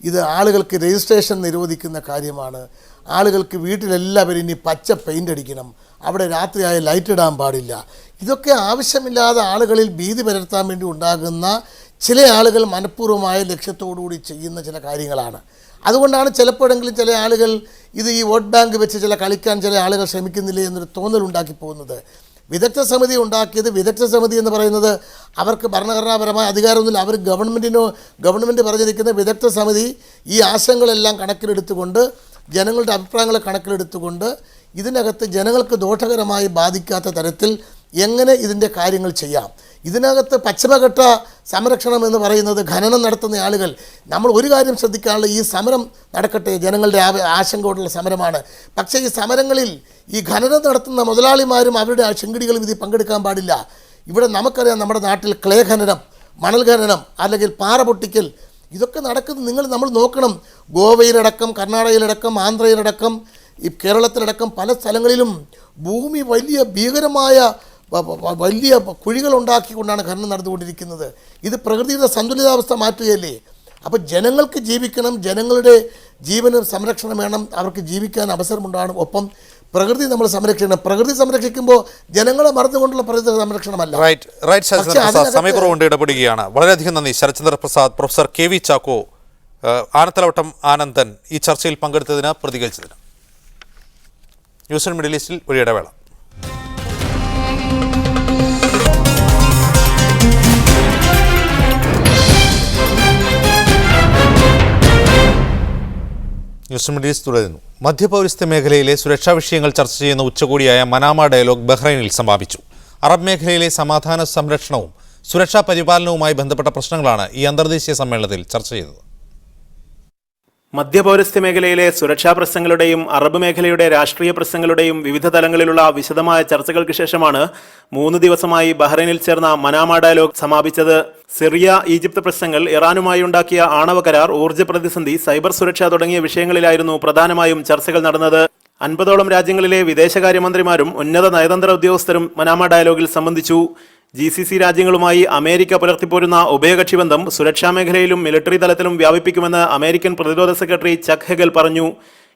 ഇത്. ആളുകൾക്ക് രജിസ്ട്രേഷൻ നിരോധിക്കുന്ന കാര്യമാണ്. ആളുകൾക്ക് വീട്ടിലെല്ലാവരും ഇനി പച്ച പെയിൻ്റ് അടിക്കണം, അവിടെ രാത്രിയായി ലൈറ്റ് ഇടാൻ പാടില്ല. ഇതൊക്കെ ആവശ്യമില്ലാതെ ആളുകളിൽ ഭീതി പരത്താൻ വേണ്ടി ഉണ്ടാകുന്ന ചില ആളുകൾ മനഃപൂർവ്വമായ ലക്ഷ്യത്തോടുകൂടി ചെയ്യുന്ന ചില കാര്യങ്ങളാണ്. അതുകൊണ്ടാണ് ചിലപ്പോഴെങ്കിലും ചില ആളുകൾ ഇത് ഈ വോട്ട് ബാങ്ക് വെച്ച് കളിക്കാൻ ചില ആളുകൾ ശ്രമിക്കുന്നില്ലേ എന്നൊരു തോന്നലുണ്ടാക്കി പോകുന്നത്. വിദഗ്ധ സമിതി ഉണ്ടാക്കിയത്, വിദഗ്ധ സമിതി എന്ന് പറയുന്നത് അവർക്ക് ഭരണഘടനാപരമായ അധികാരമൊന്നുമില്ല. അവർ ഗവൺമെൻറ് പറഞ്ഞിരിക്കുന്ന വിദഗ്ധ സമിതി ഈ ആശയങ്ങളെല്ലാം കണക്കിലെടുത്തുകൊണ്ട്, ജനങ്ങളുടെ അഭിപ്രായങ്ങളെ കണക്കിലെടുത്തുകൊണ്ട് ഇതിനകത്ത് ജനങ്ങൾക്ക് ദോഷകരമായി ബാധിക്കാത്ത തരത്തിൽ എങ്ങനെ ഇതിൻ്റെ കാര്യങ്ങൾ ചെയ്യാം. ഇതിനകത്ത് പശ്ചിമഘട്ട സംരക്ഷണം എന്ന് പറയുന്നത് ഖനനം നടത്തുന്ന ആളുകൾ. നമ്മൾ ഒരു കാര്യം ശ്രദ്ധിക്കാനുള്ള, ഈ സമരം നടക്കട്ടെ, ജനങ്ങളുടെ ആശങ്കയോടുള്ള സമരമാണ്. പക്ഷേ ഈ സമരങ്ങളിൽ ഈ ഖനനം നടത്തുന്ന മുതലാളിമാരും അവരുടെ ശിങ്കിടികളും ഇതിൽ പങ്കെടുക്കാൻ പാടില്ല. ഇവിടെ നമുക്കറിയാം, നമ്മുടെ നാട്ടിൽ ക്ലേ ഖനനം, മണൽ ഖനനം, അല്ലെങ്കിൽ പാറ പൊട്ടിക്കൽ, ഇതൊക്കെ നടക്കുന്നത് നമ്മൾ നോക്കണം. ഗോവയിലടക്കം, കർണാടകയിലടക്കം, ആന്ധ്രയിലടക്കം, ഈ കേരളത്തിലടക്കം പല സ്ഥലങ്ങളിലും ഭൂമി വലിയ ഭീകരമായ വലിയ കുഴികളുണ്ടാക്കിക്കൊണ്ടാണ് ഖനനം നടന്നുകൊണ്ടിരിക്കുന്നത്. ഇത് പ്രകൃതിയുടെ സന്തുലിതാവസ്ഥ മാറ്റുകയല്ലേ? അപ്പോൾ ജനങ്ങൾക്ക് ജീവിക്കണം, ജനങ്ങളുടെ ജീവനും സംരക്ഷണം വേണം, അവർക്ക് ജീവിക്കാൻ അവസരമുണ്ടാകണം. ഒപ്പം പ്രകൃതി നമ്മൾ സംരക്ഷിക്കണം. പ്രകൃതി സംരക്ഷിക്കുമ്പോൾ ജനങ്ങളെ മറന്നുകൊണ്ടുള്ള പ്രകൃതി സംരക്ഷണമല്ല. റൈറ്റ് ശരത്ചന്ദ്ര പ്രസാദ്, സമയക്കുറവുകൊണ്ട് ഇടപെടുകയാണ്. വളരെയധികം നന്ദി ശരത്ചന്ദ്ര പ്രസാദ്. പ്രൊഫസർ KV ചാക്കോ, ആനത്തലവട്ടം ആനന്ദൻ ഈ ചർച്ചയിൽ പങ്കെടുത്തതിന്, പ്രതികരിച്ചതിന്. ന്യൂസ് ആൻഡ് മിഡിൽ ഈസ്റ്റിൽ ഒരു ഇടവേള. ന്യൂസ് മിഡിൽ ഈസ്റ്റ് തുടരുന്നു. മധ്യപൗരസ്ത്യ മേഖലയിലെ സുരക്ഷാ വിഷയങ്ങൾ ചർച്ച ചെയ്യുന്ന ഉച്ചകോടിയായ മനാമ ഡയലോഗ് ബഹ്റൈനിൽ സമാപിച്ചു. അറബ് മേഖലയിലെ സമാധാന സംരക്ഷണവും സുരക്ഷാ പരിപാലനവുമായി ബന്ധപ്പെട്ട പ്രശ്നങ്ങളാണ് ഈ അന്തർദേശീയ സമ്മേളനത്തിൽ ചർച്ച ചെയ്തത്. മധ്യപൗരസ്ത്യ മേഖലയിലെ സുരക്ഷാ പ്രശ്നങ്ങളുടെയും അറബ് മേഖലയുടെ രാഷ്ട്രീയ പ്രശ്നങ്ങളുടെയും വിവിധ തലങ്ങളിലുള്ള വിശദമായ ചർച്ചകൾക്ക് ശേഷമാണ് 3 ദിവസമായി ബഹ്റൈനിൽ ചേർന്ന മനാമ ഡയലോഗ് സമാപിച്ചത്. സിറിയ, ഈജിപ്ത് പ്രശ്നങ്ങൾ, ഇറാനുമായി ഉണ്ടാക്കിയ ആണവ കരാർ, ഊർജ്ജ പ്രതിസന്ധി, സൈബർ സുരക്ഷ തുടങ്ങിയ വിഷയങ്ങളിലായിരുന്നു പ്രധാനമായും ചർച്ചകൾ നടന്നത്. 50ഓളം രാജ്യങ്ങളിലെ വിദേശകാര്യമന്ത്രിമാരും ഉന്നത നയതന്ത്ര ഉദ്യോഗസ്ഥരും മനാമ ഡയലോഗിൽ സംബന്ധിച്ചു. GCC രാജ്യങ്ങളുമായി അമേരിക്ക പുലർത്തിപ്പോരുന്ന ഉഭയകക്ഷി ബന്ധം സുരക്ഷാ മേഖലയിലും മിലിറ്ററി തലത്തിലും വ്യാപിപ്പിക്കുമെന്ന് അമേരിക്കൻ പ്രതിരോധ സെക്രട്ടറി ചക്ക് ഹെഗൽ പറഞ്ഞു.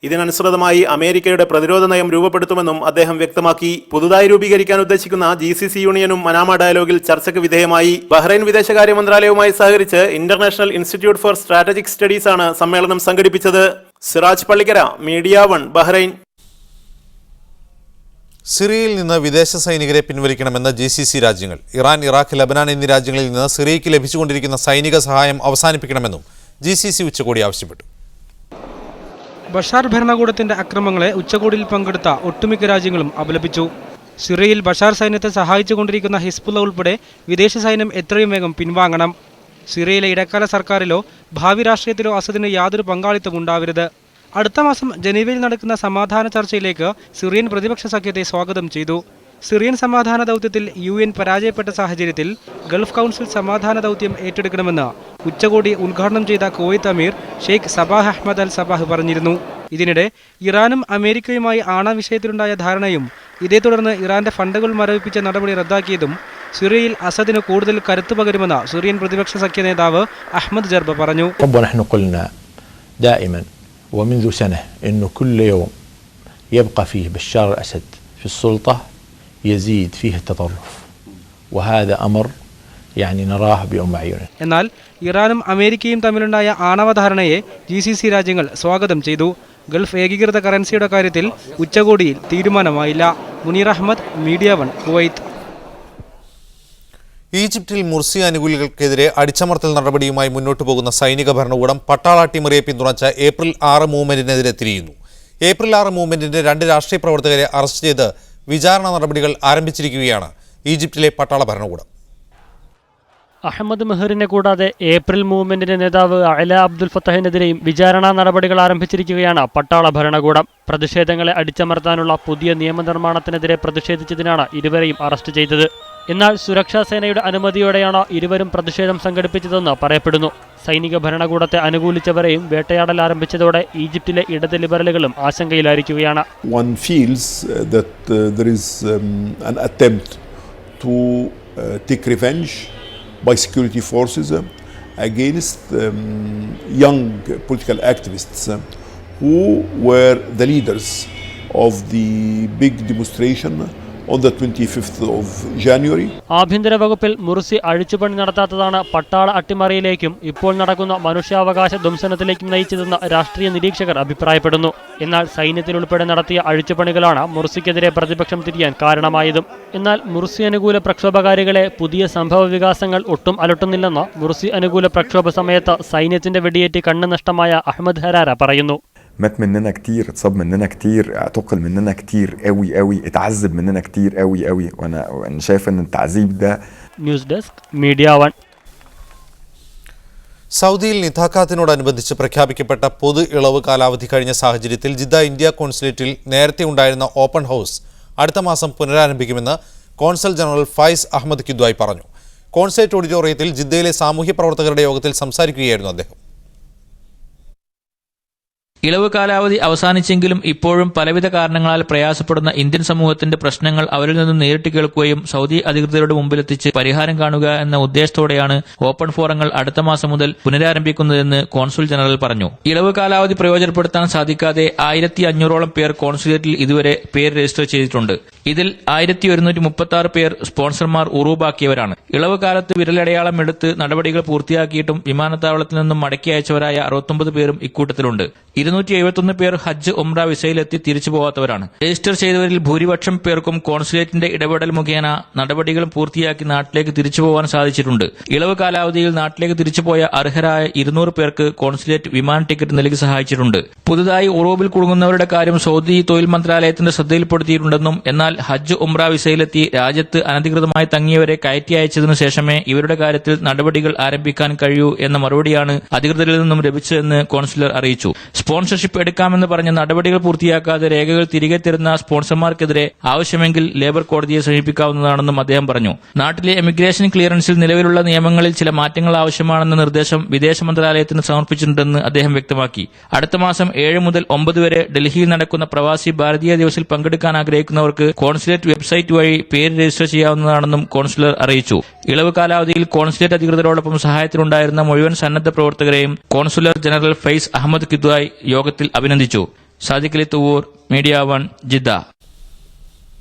ഇതിനനുസൃതമായി അമേരിക്കയുടെ പ്രതിരോധ നയം രൂപപ്പെടുത്തുമെന്നും അദ്ദേഹം വ്യക്തമാക്കി. പുതുതായി രൂപീകരിക്കാൻ ഉദ്ദേശിക്കുന്ന GCC യൂണിയനും മനാമ ഡയലോഗിൽ ചർച്ചയ്ക്ക് വിധേയമായി. ബഹ്റൈൻ വിദേശകാര്യ മന്ത്രാലയവുമായി സഹകരിച്ച് international institute four strategic studies ആണ് സമ്മേളനം സംഘടിപ്പിച്ചത്. Siraj Pallikkara, media 1, Bahrain. സിറിയയിൽ നിന്ന് വിദേശ സൈനികരെ പിൻവലിക്കണമെന്ന് GCC രാജ്യങ്ങൾ. ഇറാൻ, ഇറാഖ്, ലബനാൻ എന്നീ രാജ്യങ്ങളിൽ നിന്ന് സിറിയയ്ക്ക് ലഭിച്ചുകൊണ്ടിരിക്കുന്ന സൈനിക സഹായം അവസാനിപ്പിക്കണമെന്നും GCC ഉച്ചകോടി ആവശ്യപ്പെട്ടു. ബഷാർ ഭരണകൂടത്തിന്റെ അക്രമങ്ങളെ ഉച്ചകോടിയിൽ പങ്കെടുത്ത ഒട്ടുമിക്ക രാജ്യങ്ങളും അപലപിച്ചു. സിറിയയിൽ ബഷാർ സൈന്യത്തെ സഹായിച്ചുകൊണ്ടിരിക്കുന്ന ഹിസ്ബുള്ള ഉൾപ്പെടെ വിദേശ സൈന്യം എത്രയും വേഗം പിൻവാങ്ങണം. സിറിയയിലെ ഇടക്കാല സർക്കാരിലോ ഭാവി രാഷ്ട്രീയത്തിലോ അസദിന് യാതൊരു പങ്കാളിത്തം ഉണ്ടാവരുത്. അടുത്ത മാസം ജനീവയിൽ നടക്കുന്ന സമാധാന ചർച്ചയിലേക്ക് സിറിയൻ പ്രതിപക്ഷ സഖ്യത്തെ സ്വാഗതം ചെയ്തു. സിറിയൻ സമാധാന ദൗത്യത്തിൽ UN പരാജയപ്പെട്ട സാഹചര്യത്തിൽ ഗൾഫ് കൗൺസിൽ സമാധാന ദൗത്യം ഏറ്റെടുക്കണമെന്ന് ഉച്ചകോടി ഉദ്ഘാടനം ചെയ്ത കുവൈത്ത് അമീർ ഷെയ്ഖ് സബാഹ് അഹമ്മദ് അൽ സബാഹ് പറഞ്ഞിരുന്നു. ഇതിനിടെ ഇറാനും അമേരിക്കയുമായി ആണവ വിഷയത്തിലുണ്ടായ ധാരണയും ഇതേ തുടർന്ന് ഇറാന്റെ ഫണ്ടുകൾ മരവിപ്പിച്ച നടപടി റദ്ദാക്കിയതും സിറിയയിൽ അസദിന് കൂടുതൽ കരുത്തു പകരുമെന്ന് സിറിയൻ പ്രതിപക്ഷ സഖ്യ നേതാവ് അഹമ്മദ് ജർബ പറഞ്ഞു. ومنذ سنة إنه كل يوم يبقى فيه بشار الأسد في السلطة يزيد فيه التطرف وهذا أمر يعني نراه بأم عيوننا. എന്നാൽ ഇറാനും അമേരിക്കയും തമ്മിലുണ്ടായ ആണവ ധാരണയെ GCC രാജ്യങ്ങൾ സ്വാഗതം ചെയ്തു. ഗൾഫ് ഏകീകൃത കറൻസിയുടെ കാര്യത്തിൽ ഉച്ചകോടിയിൽ തീരുമാനമായില്ല. Munir Ahmed, media 1, Kuwait. ഈജിപ്തിൽ മുർസി അനുകൂലികൾക്കെതിരെ അടിച്ചമർത്തൽ നടപടിയുമായി മുന്നോട്ടു പോകുന്ന സൈനിക ഭരണകൂടം പട്ടാളാട്ടിമറിയെ പിന്തുണച്ച ഏപ്രിൽ 6 മൂവ്മെന്റിനെതിരെ തിരിയുന്നു. ഏപ്രിൽ 6 മൂവ്മെന്റിന്റെ 2 രാഷ്ട്രീയ പ്രവർത്തകരെ അറസ്റ്റ് ചെയ്ത് വിചാരണ നടപടികൾ ആരംഭിച്ചിരിക്കുകയാണ് ഈജിപ്തിലെ പട്ടാള ഭരണകൂടം. അഹമ്മദ് മെഹറിനെ കൂടാതെ ഏപ്രിൽ മൂവ്മെന്റിന്റെ നേതാവ് അല അബ്ദുൽ ഫത്തഹിനെതിരെയും വിചാരണാ നടപടികൾ ആരംഭിച്ചിരിക്കുകയാണ് പട്ടാള ഭരണകൂടം. പ്രതിഷേധങ്ങളെ അടിച്ചമർത്താനുള്ള പുതിയ നിയമനിർമ്മാണത്തിനെതിരെ പ്രതിഷേധിച്ചതിനാണ് ഇരുവരെയും അറസ്റ്റ് ചെയ്തത്. എന്നാൽ സുരക്ഷാ സേനയുടെ അനുമതിയോടെയാണ് ഇരുവരും പ്രതിഷേധം സംഘടിപ്പിച്ചതെന്ന് പറയപ്പെടുന്നു. സൈനിക ഭരണകൂടത്തെ അനുകൂലിച്ചവരെയും വേട്ടയാടൽ ആരംഭിച്ചതോടെ ഈജിപ്തിലെ ഇടത് ലിബറലുകളും ആശങ്കയിലായിരിക്കുകയാണ്. One feels that there is an attempt to take revenge by security forces against young political activists who were the leaders of the big demonstration on the 25th of January. ആഭ്യന്തര വകുപ്പിൽ മുർസി അഴിച്ചുപണി നടത്താത്തതാണ് പട്ടാള അട്ടിമറിയിലേക്കും ഇപ്പോൾ നടക്കുന്ന മനുഷ്യാവകാശ ധ്വംസനത്തിലേക്കും നയിച്ചതെന്ന് രാഷ്ട്രീയ നിരീക്ഷകർ അഭിപ്രായപ്പെടുന്നു. എന്നാൽ സൈന്യത്തിലുൾപ്പെടെ നടത്തിയ അഴിച്ചുപണികളാണ് മുർസിക്കെതിരെ പ്രതിപക്ഷം തിരിയാൻ കാരണമായതും. എന്നാൽ മുർസി അനുകൂല പ്രക്ഷോഭകാരികളെ പുതിയ സംഭവ വികാസങ്ങൾ ഒട്ടും അലട്ടുന്നില്ലെന്ന് മുർസി അനുകൂല പ്രക്ഷോഭ സമയത്ത് സൈന്യത്തിന്റെ വെടിയേറ്റ് കണ്ണ് നഷ്ടമായ അഹമ്മദ് ഹരാര പറയുന്നു. مات مننا كتير، اتصاب مننا كتير، اعتقل مننا كتير قوي قوي، اتعذب مننا كتير قوي قوي، وانا شايف ان التعذيب ده. News desk, media 1. സൗദിയിൽ നിതാഖാത്തിനോടനുബന്ധിച്ച് പ്രഖ്യാപിക്കപ്പെട്ട പൊതു ഇളവ് കാലാവധി കഴിഞ്ഞ സാഹചര്യത്തിൽ ജിദ്ദ ഇന്ത്യ കോൺസുലേറ്റിൽ നേരത്തെ ഉണ്ടായിരുന്ന ഓപ്പൺ ഹൗസ് അടുത്ത മാസം പുനരാരംഭിക്കുമെന്ന് കോൺസൽ ജനറൽ ഫൈസ് അഹമ്മദ് കിദ്വായ് പറഞ്ഞു. കോൺസുലേറ്റ് ഓഡിറ്റോറിയത്തിൽ ജിദ്ദയിലെ സാമൂഹ്യ പ്രവർത്തകരുടെ യോഗത്തിൽ സംസാരിക്കുകയായിരുന്നു അദ്ദേഹം. ഇളവ് കാലാവധി അവസാനിച്ചെങ്കിലും ഇപ്പോഴും പലവിധ കാരണങ്ങളാൽ പ്രയാസപ്പെടുന്ന ഇന്ത്യൻ സമൂഹത്തിന്റെ പ്രശ്നങ്ങൾ അവരിൽ നിന്നും നേരിട്ട് കേൾക്കുകയും സൗദി അധികൃതരുടെ മുമ്പിലെത്തിച്ച് പരിഹാരം കാണുക എന്ന ഉദ്ദേശത്തോടെയാണ് ഓപ്പൺ ഫോറങ്ങൾ അടുത്ത മാസം മുതൽ പുനരാരംഭിക്കുന്നതെന്ന് കോൺസുൽ ജനറൽ പറഞ്ഞു. ഇളവ് കാലാവധി പ്രയോജനപ്പെടുത്താൻ സാധിക്കാതെ 1500ഓളം പേർ കോൺസുലേറ്റിൽ ഇതുവരെ പേര് രജിസ്റ്റർ ചെയ്തിട്ടുണ്ട്. ഇതിൽ 1136 പേർ സ്പോൺസർമാർ ഉറൂബാക്കിയവരാണ്. ഇളവ് കാലത്ത് വിരലടയാളം എടുത്ത് നടപടികൾ പൂർത്തിയാക്കിയിട്ടും വിമാനത്താവളത്തിൽ നിന്നും മടക്കി അയച്ചവരായ 69 പേരും ഇക്കൂട്ടത്തിലുണ്ട്. 271 പേർ ഹജ്ജ് ഉംറ വിസയിലെത്തി തിരിച്ചു പോകാത്തവരാണ്. രജിസ്റ്റർ ചെയ്തവരിൽ ഭൂരിപക്ഷം പേർക്കും കോൺസുലേറ്റിന്റെ ഇടപെടൽ മുഖേന നടപടികൾ പൂർത്തിയാക്കി നാട്ടിലേക്ക് തിരിച്ചു പോകാൻ സാധിച്ചിട്ടുണ്ട്. ഇളവ് കാലാവധിയിൽ നാട്ടിലേക്ക് തിരിച്ചുപോയ അർഹരായ 200 പേർക്ക് കോൺസുലേറ്റ് വിമാന ടിക്കറ്റ് നൽകി സഹായിച്ചിട്ടുണ്ട്. പുതുതായി ഉറൂബിൽ കുടുങ്ങുന്നവരുടെ കാര്യം സൗദി തൊഴിൽ മന്ത്രാലയത്തിന്റെ ശ്രദ്ധയിൽപ്പെടുത്തിയിട്ടുണ്ടെന്നും എന്നാൽ ഹജ്ജ് ഉംറ വിസയിലെത്തി രാജ്യത്ത് അനധികൃതമായി തങ്ങിയവരെ കയറ്റി അയച്ചതിനു ശേഷമേ ഇവരുടെ കാര്യത്തിൽ നടപടികൾ ആരംഭിക്കാൻ കഴിയൂ എന്ന മറുപടിയാണ് അധികൃതരിൽ നിന്നും ലഭിച്ചതെന്ന് കോൺസുലർ അറിയിച്ചു. സ്പോൺസർഷിപ്പ് എടുക്കാമെന്ന് പറഞ്ഞ നടപടികൾ പൂർത്തിയാക്കാതെ രേഖകൾ തിരികെ തരുന്ന സ്പോൺസർമാർക്കെതിരെ ആവശ്യമെങ്കിൽ ലേബർ കോടതിയെ സമീപിക്കാവുന്നതാണെന്നും അദ്ദേഹം പറഞ്ഞു. നാട്ടിലെ എമിഗ്രേഷൻ ക്ലിയറൻസിൽ നിലവിലുള്ള നിയമങ്ങളിൽ ചില മാറ്റങ്ങൾ ആവശ്യമാണെന്ന നിർദ്ദേശം വിദേശ മന്ത്രാലയത്തിന് സമർപ്പിച്ചിട്ടുണ്ടെന്ന് അദ്ദേഹം വ്യക്തമാക്കി. അടുത്ത മാസം 7 മുതൽ 9 വരെ ഡൽഹിയിൽ നടക്കുന്ന പ്രവാസി ഭാരതീയ ദിവസിൽ പങ്കെടുക്കാൻ ആഗ്രഹിക്കുന്നവർക്ക് കോൺസുലേറ്റ് വെബ്സൈറ്റ് വഴി പേര് രജിസ്റ്റർ ചെയ്യാവുന്നതാണെന്നും കോൺസുലർ അറിയിച്ചു. ഇളവ് കാലാവധിയിൽ കോൺസുലേറ്റ് അധികൃതരോടൊപ്പം സഹായത്തിലുണ്ടായിരുന്ന മുഴുവൻ സന്നദ്ധ പ്രവർത്തകരെയും കോൺസുലർ ജനറൽ ഫൈസ് അഹമ്മദ് കിദ്വായ് യോഗത്തിൽ അഭിനന്ദിച്ചു. Sadiq Ali Thuvur, media 1, Jeddah.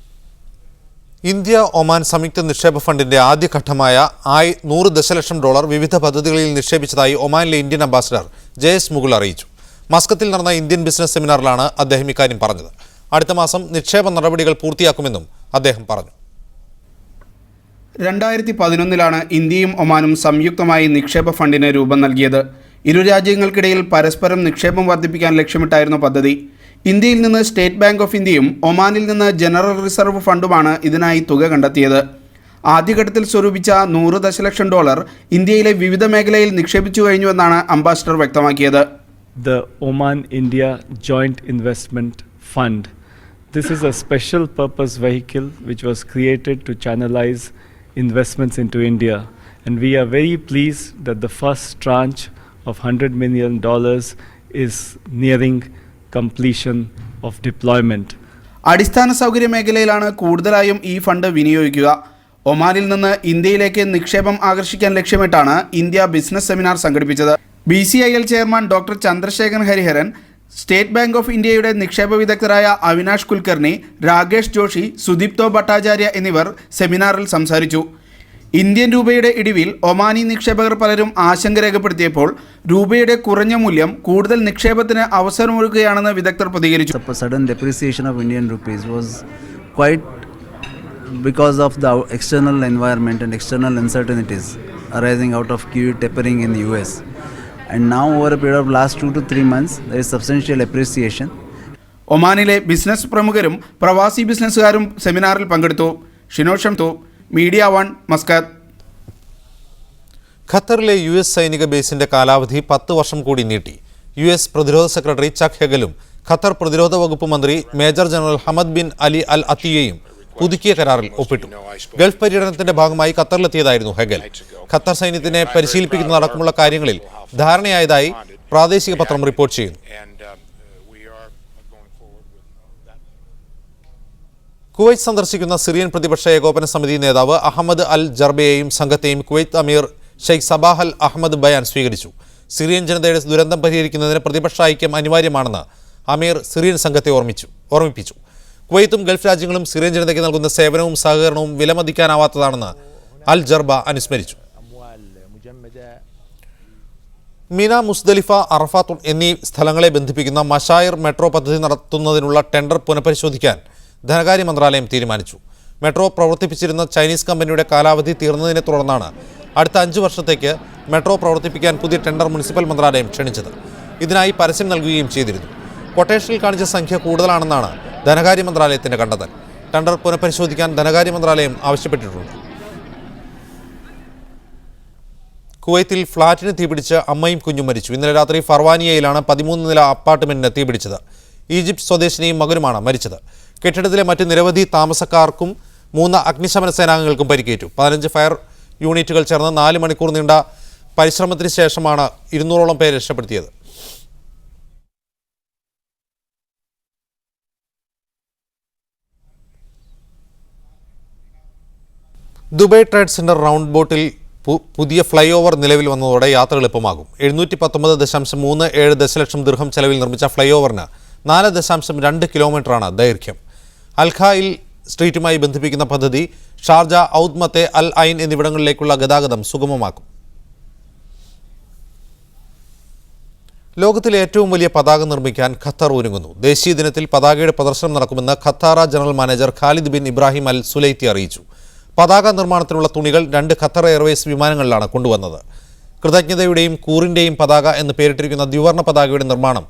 India Oman സംയുക്ത നിക്ഷേപ ഫണ്ടിന്റെ ആദ്യഘട്ടമായ $100 ദശലക്ഷം വിവിധ പദ്ധതികളിൽ നിക്ഷേപിച്ചതായി ഒമാനിലെ ഇന്ത്യൻ അംബാസഡർ JS മുകുൾ അറിയിച്ചു. മസ്കത്തിൽ നടന്ന ഇന്ത്യൻ ബിസിനസ് സെമിനാറിലാണ് അദ്ദേഹം ഇക്കാര്യം പറഞ്ഞത്. അടുത്ത മാസം നിക്ഷേപ നടപടികൾ പൂർത്തിയാക്കുമെന്നും അദ്ദേഹം പറഞ്ഞു. 2011 ഇന്ത്യയും ഒമാനും സംയുക്തമായി നിക്ഷേപ ഫണ്ടിന് രൂപം നൽകിയത്. ഇരു രാജ്യങ്ങൾക്കിടയിൽ പരസ്പരം നിക്ഷേപം വർദ്ധിപ്പിക്കാൻ ലക്ഷ്യമിട്ടായിരുന്നു പദ്ധതി. ഇന്ത്യയിൽ നിന്ന് സ്റ്റേറ്റ് ബാങ്ക് ഓഫ് ഇന്ത്യയും ഒമാനിൽ നിന്ന് ജനറൽ റിസർവ് ഫണ്ടുമാണ് ഇതിനായി തുക കണ്ടെത്തിയത്. ആദ്യഘട്ടത്തിൽ സ്വരൂപിച്ച $100 ദശലക്ഷം ഇന്ത്യയിലെ വിവിധ മേഖലയിൽ നിക്ഷേപിച്ചു കഴിഞ്ഞുവെന്നാണ് അംബാസഡർ വ്യക്തമാക്കിയത്. The Oman-India Joint Investment Fund. This is a special purpose vehicle which was created to channelize investments into India, and we are very pleased that the first tranche of $100 million is nearing completion of deployment. അടിസ്ഥാന സൗകര്യ മേഖലയിലാണ് കൂടുതലായും ഈ fund വിനിയോഗിക്കുക. ഒമാനിൽ നിന്ന് ഇന്ത്യയിലേക്ക് നിക്ഷേപം ആകർഷിക്കാൻ ലക്ഷ്യമിട്ടാണ് ഇന്ത്യ ബിസിനസ് സെമിനാർ സംഘടിപ്പിച്ചത്. BCIL chairman doctor Chandrasekhar Hariharan, state bank of ഇന്ത്യയുടെ നിക്ഷേപ വിദഗ്ധരായ അവിനാഷ് കുൽക്കർണി, രാകേഷ് ജോഷി, സുദീപ്തോ ഭട്ടാചാര്യ എന്നിവർ സെമിനാറിൽ സംസാരിച്ചു. ഇന്ത്യൻ രൂപയുടെ ഇടിവിൽ ഒമാനി നിക്ഷേപകർ പലരും ആശങ്ക രേഖപ്പെടുത്തിയപ്പോൾ രൂപയുടെ കുറഞ്ഞ മൂല്യം കൂടുതൽ നിക്ഷേപത്തിന് അവസരമൊരുക്കുകയാണെന്ന് വിദഗ്ധർ പ്രതികരിച്ചു. Sudden depreciation of Indian rupees was quite because of the external environment and external uncertainties arising out of QE tapering in the US. And now over a period of last 2 to 3 months there is substantial appreciation. ഒമാനിലെ business പ്രമുഖരും പ്രവാസി ബിസിനസ്സുകാരും സെമിനാറിൽ പങ്കെടുത്തു. ഷിനോഷം തോ, media 1, Muscat. ഖത്തറിലെ US സൈനിക ബേസിന്റെ കാലാവധി 10 വർഷം കൂടി നീട്ടി. US പ്രതിരോധ സെക്രട്ടറി ചക് ഹെഗലും ഖത്തർ പ്രതിരോധ വകുപ്പ് മന്ത്രി major general Hamad bin Ali Al അത്തിയയും പുതുക്കിയ കരാറിൽ ഒപ്പിട്ടു. ഗൾഫ് പര്യടനത്തിന്റെ ഭാഗമായി ഖത്തറിലെത്തിയതായിരുന്നു ഹെഗൽ. ഖത്തർ സൈന്യത്തിനെ പരിശീലിപ്പിക്കുന്നതടക്കമുള്ള കാര്യങ്ങളിൽ ധാരണയായതായി പ്രാദേശിക പത്രം റിപ്പോർട്ട് ചെയ്യുന്നു. കുവൈറ്റ് സന്ദർശിക്കുന്ന സിറിയൻ പ്രതിപക്ഷ ഏകോപന സമിതി നേതാവ് അഹമ്മദ് അൽ ജർബയെയും സംഘത്തെയും കുവൈറ്റ് അമീർ ഷെയ്ഖ് സബാഹ് അൽ അഹമ്മദ് ബയാൻ സ്വീകരിച്ചു. സിറിയൻ ജനതയുടെ ദുരന്തം പരിഹരിക്കുന്നതിന് പ്രതിപക്ഷ ഐക്യം അനിവാര്യമാണെന്ന് അമീർ സിറിയൻ സംഘത്തെ ഓർമ്മിപ്പിച്ചു. കുവൈത്തും ഗൾഫ് രാജ്യങ്ങളും സിറിയൻ ജനതയ്ക്ക് നൽകുന്ന സേവനവും സഹകരണവും വിലമതിക്കാനാവാത്തതാണെന്ന് അൽ ജർബ അനുസ്മരിച്ചു. മിന, മുസ്ദലിഫ, അറഫാത്ത് എന്നീ സ്ഥലങ്ങളെ ബന്ധിപ്പിക്കുന്ന മഷായർ മെട്രോ പദ്ധതി നടത്തുന്നതിനുള്ള ടെൻഡർ പുനഃപരിശോധിക്കാൻ ധനകാര്യ മന്ത്രാലയം തീരുമാനിച്ചു. മെട്രോ പ്രവർത്തിപ്പിച്ചിരുന്ന ചൈനീസ് കമ്പനിയുടെ കാലാവധി തീർന്നതിനെ തുടർന്നാണ് അടുത്ത 5 വർഷത്തേക്ക് മെട്രോ പ്രവർത്തിപ്പിക്കാൻ പുതിയ ടെൻഡർ മുനിസിപ്പൽ മന്ത്രാലയം ക്ഷണിച്ചത്. ഇതിനായി പരസ്യം നൽകുകയും ചെയ്തിരുന്നു. കൊട്ടേഷനിൽ കാണിച്ച സംഖ്യ കൂടുതലാണെന്നാണ് ധനകാര്യ മന്ത്രാലയത്തിന്റെ കണ്ടെത്തൽ. ടെൻഡർ പുനഃപരിശോധിക്കാൻ ധനകാര്യ മന്ത്രാലയം ആവശ്യപ്പെട്ടിട്ടുണ്ട്. കുവൈത്തിൽ ഫ്ളാറ്റിന് തീപിടിച്ച് അമ്മയും കുഞ്ഞും മരിച്ചു. ഇന്നലെ രാത്രി ഫർവാനിയയിലാണ് 13 നില അപ്പാർട്ട്മെന്റിന് തീപിടിച്ചത്. ഈജിപ്ത് സ്വദേശിനിയും മകനുമാണ് മരിച്ചത്. കെട്ടിടത്തിലെ മറ്റ് നിരവധി താമസക്കാർക്കും 3 അഗ്നിശമന സേനാംഗങ്ങൾക്കും പരിക്കേറ്റു. 15 ഫയർ യൂണിറ്റുകൾ ചേർന്ന് 4 മണിക്കൂർ നീണ്ട പരിശ്രമത്തിന് ശേഷമാണ് 200ഓളം പേരെ രക്ഷപ്പെടുത്തിയത്. ദുബായ് ട്രേഡ് സെന്റർ റൗണ്ട് ബോട്ടിൽ പുതിയ ഫ്ലൈ ഓവർ നിലവിൽ വന്നതോടെ യാത്ര എളുപ്പമാകും. 719.37 ദശലക്ഷം ദിർഹം ചെലവിൽ നിർമ്മിച്ച ഫ്ലൈ ഓവറിന് 4.2 കിലോമീറ്ററാണ് ദൈർഘ്യം. അൽഖായിൽ സ്ട്രീറ്റുമായി ബന്ധിപ്പിക്കുന്ന പദ്ധതി ഷാർജ, ഔദ് മത്തെ, അൽ ഐൻ എന്നിവിടങ്ങളിലേക്കുള്ള ഗതാഗതം സുഗമമാക്കും. ലോകത്തിലെ ഏറ്റവും വലിയ പതാക നിർമ്മിക്കാൻ ഖത്തർ ഒരുങ്ങുന്നു. ദേശീയ ദിനത്തിൽ പതാകയുടെ പ്രദർശനം നടക്കുമെന്ന് Katara general manager Khalid bin Ibrahim Al Sulaiti അറിയിച്ചു. പതാക നിർമ്മാണത്തിനുള്ള തുണികൾ 2 ഖത്തർ എയർവേസ് വിമാനങ്ങളിലാണ് കൊണ്ടുവന്നത്. കൃതജ്ഞതയുടെയും കൂറിൻ്റെയും പതാക എന്ന് പേരിട്ടിരിക്കുന്ന ദ്വിവർണ്ണ പതാകയുടെ നിർമ്മാണം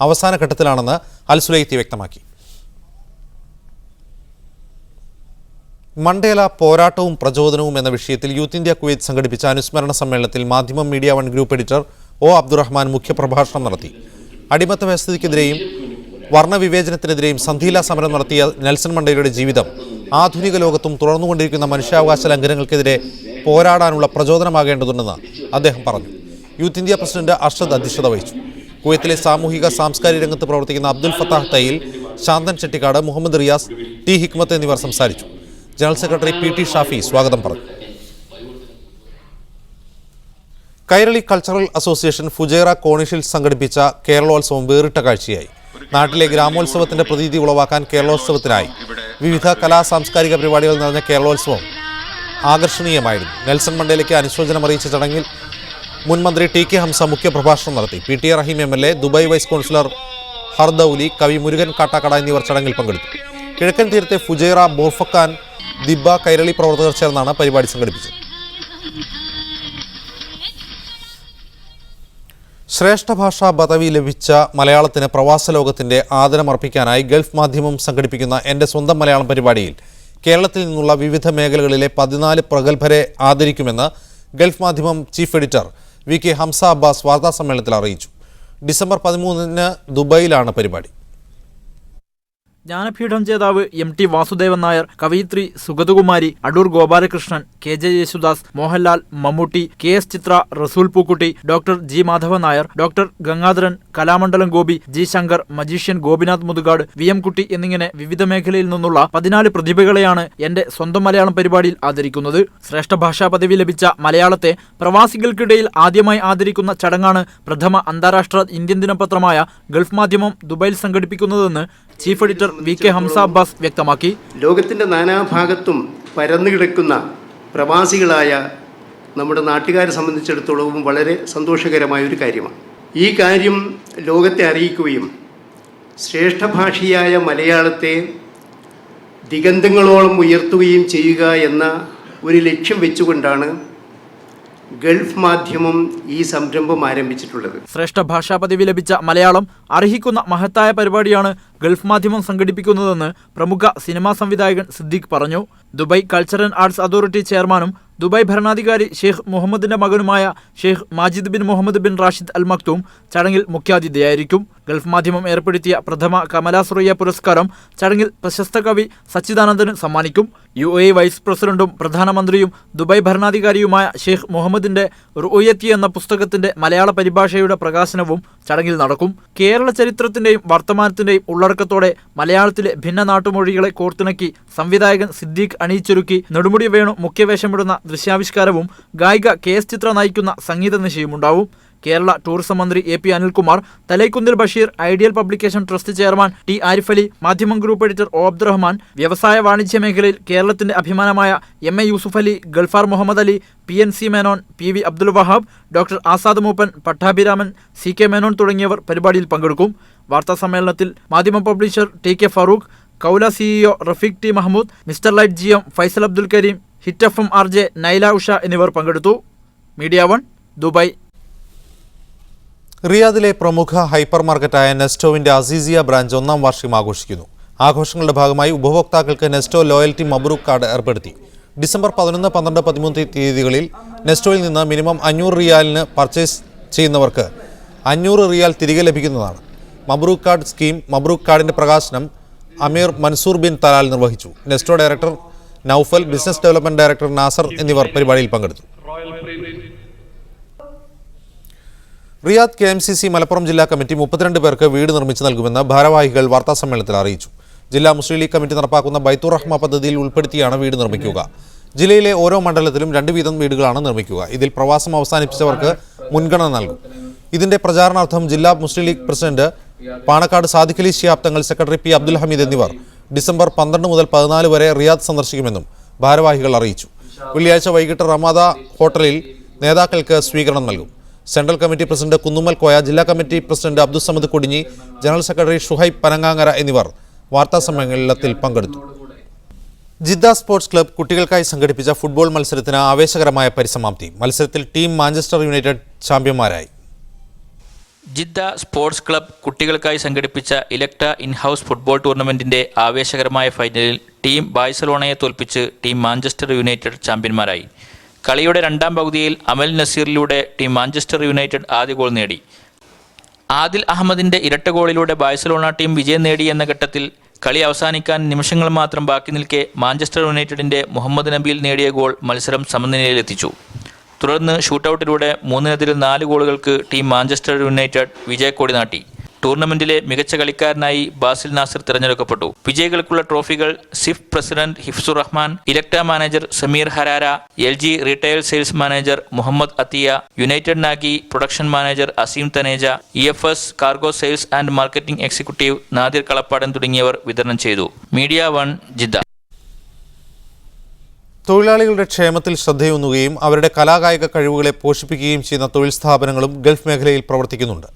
അവസാന ഘട്ടത്തിലാണെന്ന് അൽ സുലൈത്തി വ്യക്തമാക്കി. മണ്ടേല പോരാട്ടവും പ്രചോദനവും എന്ന വിഷയത്തിൽ യൂത്ത് ഇന്ത്യ കുവൈത്ത് സംഘടിപ്പിച്ച അനുസ്മരണ സമ്മേളനത്തിൽ Madhyamam media one group editor O Abdurahman മുഖ്യപ്രഭാഷണം നടത്തി. അടിമത്ത വ്യവസ്ഥയ്ക്കെതിരെയും വർണ്ണവിവേചനത്തിനെതിരെയും സന്ധിയില്ല സമരം നടത്തിയ നെൽസൺ മണ്ടേലയുടെ ജീവിതം ആധുനിക ലോകത്തും തുടർന്നുകൊണ്ടിരിക്കുന്ന മനുഷ്യാവകാശ ലംഘനങ്ങൾക്കെതിരെ പോരാടാനുള്ള പ്രചോദനമാകേണ്ടതുണ്ടെന്ന് അദ്ദേഹം പറഞ്ഞു. യൂത്ത് ഇന്ത്യ പ്രസിഡന്റ് അർഷദ് അധ്യക്ഷത വഹിച്ചു. കുവൈത്തിലെ സാമൂഹിക സാംസ്കാരിക രംഗത്ത് പ്രവർത്തിക്കുന്ന അബ്ദുൽ ഫത്താഹ് തയ്യിൽ, ശാന്തൻ ചെട്ടിക്കാട്, മുഹമ്മദ് റിയാസ്, ടി ഹിക്മത്ത് എന്നിവർ സംസാരിച്ചു. General secretary P T Shafi സ്വാഗതം പറഞ്ഞു. കൈരളി കൾച്ചറൽ അസോസിയേഷൻ ഫുജൈറ കോണിഷിൽ സംഘടിപ്പിച്ച കേരളോത്സവം വേറിട്ട കാഴ്ചയായി. നാട്ടിലെ ഗ്രാമോത്സവത്തിന്റെ പ്രതീതി ഉളവാക്കാൻ കേരളോത്സവത്തിനായി വിവിധ കലാ സാംസ്കാരിക പരിപാടികൾ നിറഞ്ഞ കേരളോത്സവം ആകർഷണീയമായിരുന്നു. നെൽസൺ മണ്ടേലയ്ക്ക് അനുശോചനം അറിയിച്ച ചടങ്ങിൽ മുൻ മന്ത്രി ടി കെ ഹംസ മുഖ്യപ്രഭാഷണം നടത്തി. P T A Rahim MLA, Dubai vice councillor Hardauli, കവി മുരുകൻ കാട്ടാക്കട എന്നിവർ ചടങ്ങിൽ പങ്കെടുത്തു. കിഴക്കൻ തീരത്തെ ഫുജൈറ, ബോർഫക്കാൻ, ദിബ്ബ, കൈരളി പ്രവർത്തകർ ചേർന്നാണ് പരിപാടി സംഘടിപ്പിച്ചത്. ശ്രേഷ്ഠ ഭാഷാ പദവി ലഭിച്ച മലയാളത്തിന് പ്രവാസ ലോകത്തിന്റെ ആദരമർപ്പിക്കാനായി ഗൾഫ് മാധ്യമം സംഘടിപ്പിക്കുന്ന എൻ്റെ സ്വന്തം മലയാളം പരിപാടിയിൽ കേരളത്തിൽ നിന്നുള്ള വിവിധ മേഖലകളിലെ 14 പ്രഗത്ഭരെ ആദരിക്കുമെന്ന് gulf Madhyamam chief editor VK Hamza Abbas വാർത്താസമ്മേളനത്തിൽ അറിയിച്ചു. ഡിസംബർ 13 ദുബായിലാണ് പരിപാടി. ജ്ഞാനപീഠം ജേതാവ് MT Vasudevan Nair, കവയിത്രി Sugathakumari, Adoor Gopalakrishnan, KJ Yesudas, Mohanlal, Mammootty, KS ചിത്ര, റസൂൽ Pookutty, doctor G Madhavan Nair, doctor Gangadharan, Kalamandalam Gopi, G Shankar, magician Gopinath Muthukad, VM കുട്ടി എന്നിങ്ങനെ വിവിധ മേഖലയിൽ നിന്നുള്ള 14 പ്രതിഭകളെയാണ് എൻ്റെ സ്വന്തം മലയാളം പരിപാടിയിൽ ആദരിക്കുന്നത്. ശ്രേഷ്ഠ ഭാഷാ പദവി ലഭിച്ച മലയാളത്തെ പ്രവാസികൾക്കിടയിൽ ആദ്യമായി ആദരിക്കുന്ന ചടങ്ങാണ് പ്രഥമ അന്താരാഷ്ട്ര ഇന്ത്യൻ ദിനപത്രമായ ഗൾഫ് മാധ്യമം ദുബായിൽ സംഘടിപ്പിക്കുന്നതെന്ന് chief editor VK Hamza Abbas വ്യക്തമാക്കി. ലോകത്തിൻ്റെ നാനാഭാഗത്തും പരന്നുകിടക്കുന്ന പ്രവാസികളായ നമ്മുടെ നാട്ടുകാരെ സംബന്ധിച്ചിടത്തോളവും വളരെ സന്തോഷകരമായ ഒരു കാര്യമാണ്. ഈ കാര്യം ലോകത്തെ അറിയിക്കുകയും ശ്രേഷ്ഠ ഭാഷയായ മലയാളത്തെ ദിഗന്ധങ്ങളോളം ഉയർത്തുകയും ചെയ്യുക എന്ന ഒരു ലക്ഷ്യം വെച്ചുകൊണ്ടാണ് ഗൾഫ് മാധ്യമം ഈ സംരംഭം ആരംഭിച്ചിട്ടുള്ളത്. ശ്രേഷ്ഠ ഭാഷാ പദവി ലഭിച്ച മലയാളം അർഹിക്കുന്ന മഹത്തായ പരിപാടിയാണ് ഗൾഫ് മാധ്യമം സംഘടിപ്പിക്കുന്നതെന്ന് പ്രമുഖ സിനിമാ സംവിധായകൻ സിദ്ദീഖ് പറഞ്ഞു. Dubai culture and arts authority ചെയർമാനും ദുബായ് ഭരണാധികാരി ഷെയ്ഖ് മുഹമ്മദിന്റെ മകനുമായ Sheikh Majid bin Mohammed bin Rashid Al Maktoum ചടങ്ങിൽ മുഖ്യാതിഥിയായിരിക്കും. ഗൾഫ് മാധ്യമം ഏർപ്പെടുത്തിയ പ്രഥമ കമല സുറയ്യ പുരസ്കാരം ചടങ്ങിൽ പ്രശസ്ത കവി സച്ചിദാനന്ദന് സമ്മാനിക്കും. UAE വൈസ് പ്രസിഡന്റും പ്രധാനമന്ത്രിയും ദുബായ് ഭരണാധികാരിയുമായ ഷെയ്ഖ് മുഹമ്മദിന്റെ റുഅയത്തി എന്ന പുസ്തകത്തിന്റെ മലയാള പരിഭാഷയുടെ പ്രകാശനവും ചടങ്ങിൽ നടക്കും. കേരള ചരിത്രത്തിന്റെയും വർത്തമാനത്തിന്റെയും ഉള്ളടക്കത്തോടെ മലയാളത്തിലെ ഭിന്ന നാട്ടുമൊഴികളെ കോർത്തിണക്കി സംവിധായകൻ സിദ്ദീഖ് അണിയിച്ചൊരുക്കി നെടുമുടി വേണു മുഖ്യവേഷമിടുന്ന ദൃശ്യാവിഷ്കാരവും ഗായിക KS ചിത്ര നയിക്കുന്ന സംഗീത നിശയുമുണ്ടാവും. കേരള ടൂറിസം മന്ത്രി AP Anilkumar, Thalaikkunnil Basheer, ideal publication trust chairman T Arif Ali, Madhyamam group editor O Abdurahman, വ്യവസായ വാണിജ്യ മേഖലയിൽ കേരളത്തിന്റെ അഭിമാനമായ MA Yusuf Ali, Galfar Mohammed Ali, PNC Menon, PV Abdul Wahab, doctor Azad Moopen, Pattabhiraman, CK Menon തുടങ്ങിയവർ പരിപാടിയിൽ പങ്കെടുക്കും. വാർത്താ സമ്മേളനത്തിൽ മാധ്യമ പബ്ലിഷർ TK ഫറൂഖ്, കൗല CEO Rafeeq T Mahmood, mister light GM Faisal Abdul Kareem, hit FM RJ Naila Usha എന്നിവർ പങ്കെടുത്തു. Media one, Dubai. റിയാദിലെ പ്രമുഖ ഹൈപ്പർ മാർക്കറ്റായ നെസ്റ്റോവിന്റെ അസീസിയ ബ്രാഞ്ച് 1ാം വാർഷികം ആഘോഷിക്കുന്നു. ആഘോഷങ്ങളുടെ ഭാഗമായി ഉപഭോക്താക്കൾക്ക് നെസ്റ്റോ ലോയൽറ്റി മബ്രൂക്ക് കാർഡ് ഏർപ്പെടുത്തി. ഡിസംബർ 11, 12, 13 തീയതികളിൽ നെസ്റ്റോയിൽ നിന്ന് മിനിമം 500 റിയാലിന് പർച്ചേസ് ചെയ്യുന്നവർക്ക് 500 റിയാൽ തിരികെ ലഭിക്കുന്നതാണ്. മബ്രൂക്ക് കാർഡ് സ്കീം, മബ്രൂക്ക് കാർഡിന്റെ പ്രകാശനം അമീർ മൻസൂർ ബിൻ തലാൽ നിർവഹിച്ചു. Nesto director Noufal, business development director Nasar എന്നിവർ പരിപാടിയിൽ പങ്കെടുത്തു. റിയാദ് KMCC മലപ്പുറം ജില്ലാ കമ്മിറ്റി 32 പേർക്ക് വീട് നിർമ്മിച്ചു നൽകുമെന്ന് ഭാരവാഹികൾ വാർത്താസമ്മേളനത്തിൽ അറിയിച്ചു. ജില്ലാ മുസ്ലിം ലീഗ് കമ്മിറ്റി നടപ്പാക്കുന്ന ബൈത്തുർ റഹ്മ പദ്ധതിയിൽ ഉൾപ്പെടുത്തിയാണ് വീട് നിർമ്മിക്കുക. ജില്ലയിലെ ഓരോ മണ്ഡലത്തിലും 2 വീതം വീടുകളാണ് നിർമ്മിക്കുക. ഇതിൽ പ്രവാസം അവസാനിപ്പിച്ചവർക്ക് മുൻഗണന നൽകും. ഇതിന്റെ പ്രചാരണാർത്ഥം ജില്ലാ മുസ്ലിം league president Panakkad Sadiq Ali Shihab Thangal, secretary P. Abdul Hameed എന്നിവർ ഡിസംബർ 12 മുതൽ 14 വരെ റിയാദ് സന്ദർശിക്കുമെന്നും ഭാരവാഹികൾ അറിയിച്ചു. വെള്ളിയാഴ്ച വൈകിട്ട് റമാദ ഹോട്ടലിൽ നേതാക്കൾക്ക് സ്വീകരണം നൽകും. Central committee president Kunnummal Koya, ജില്ലാ committee president Abdul Samad Kodinhi, general secretary Shuhaib Panangangara എന്നിവർ വാർത്താസമ്മേളനത്തിൽ പങ്കെടുത്തു. ജിദ്ദ സ്പോർട്സ് ക്ലബ്ബ് കുട്ടികൾക്കായി സംഘടിപ്പിച്ച ഫുട്ബോൾ മത്സരത്തിന് ആവേശകരമായ പരിസമാപ്തി. മത്സരത്തിൽ ടീം മാഞ്ചസ്റ്റർ യുണൈറ്റഡ് ചാമ്പ്യന്മാരായി. ജിദ്ദ സ്പോർട്സ് ക്ലബ്ബ് കുട്ടികൾക്കായി സംഘടിപ്പിച്ച ഇലക്ട്ര ഇൻ-ഹൗസ് ഫുട്ബോൾ ടൂർണമെന്റിന്റെ ആവേശകരമായ ഫൈനലിൽ ടീം ബാഴ്സലോണയെ തോൽപ്പിച്ച് ടീം മാഞ്ചസ്റ്റർ യുണൈറ്റഡ് ചാമ്പ്യന്മാരായി. കളിയുടെ രണ്ടാം പകുതിയിൽ അമൽ നസീറിലൂടെ ടീം മാഞ്ചസ്റ്റർ യുണൈറ്റഡ് ആദ്യ ഗോൾ നേടി. ആദിൽ അഹമ്മദിന്റെ ഇരട്ട ഗോളിലൂടെ ബാഴ്സലോണ ടീം വിജയം നേടി. എന്ന ഘട്ടത്തിൽ കളി അവസാനിക്കാൻ നിമിഷങ്ങൾ മാത്രം ബാക്കി നിൽക്കെ മാഞ്ചസ്റ്റർ യുണൈറ്റഡിന്റെ മുഹമ്മദ് നബീൽ നേടിയ ഗോൾ മത്സരം സമനിലയിലെത്തിച്ചു. തുടർന്ന് ഷൂട്ടൌട്ടിലൂടെ 3-4 ഗോളുകൾക്ക് ടീം മാഞ്ചസ്റ്റർ യുണൈറ്റഡ് വിജയക്കൊടി നാട്ടി. ടൂർണമെന്റിലെ മികച്ച കളിക്കാരനായി ബാസിൽ നാസർ തിരഞ്ഞെടുക്കപ്പെട്ടു. വിജയികൾക്കുള്ള trophies SIF president Hifzur Rahman, Electra manager Sameer Harara, LG retail sales manager Mohammed Attiya, United Nagi production manager Aseem Taneja, EFS cargo sales and marketing executive Nadir Kalappadan തുടങ്ങിയവർ വിതരണം ചെയ്തു. Media 1 Jeddah. തൊഴിലാളികളുടെ ക്ഷേമത്തിൽ ശ്രദ്ധയൂന്നുകയും അവരുടെ കലാകായിക കഴിവുകളെ പോഷിപ്പിക്കുകയും ചെയ്യുന്ന തൊഴിൽ സ്ഥാപനങ്ങളും ഗൾഫ് മേഖലയിൽ പ്രവർത്തിക്കുന്നുണ്ട്.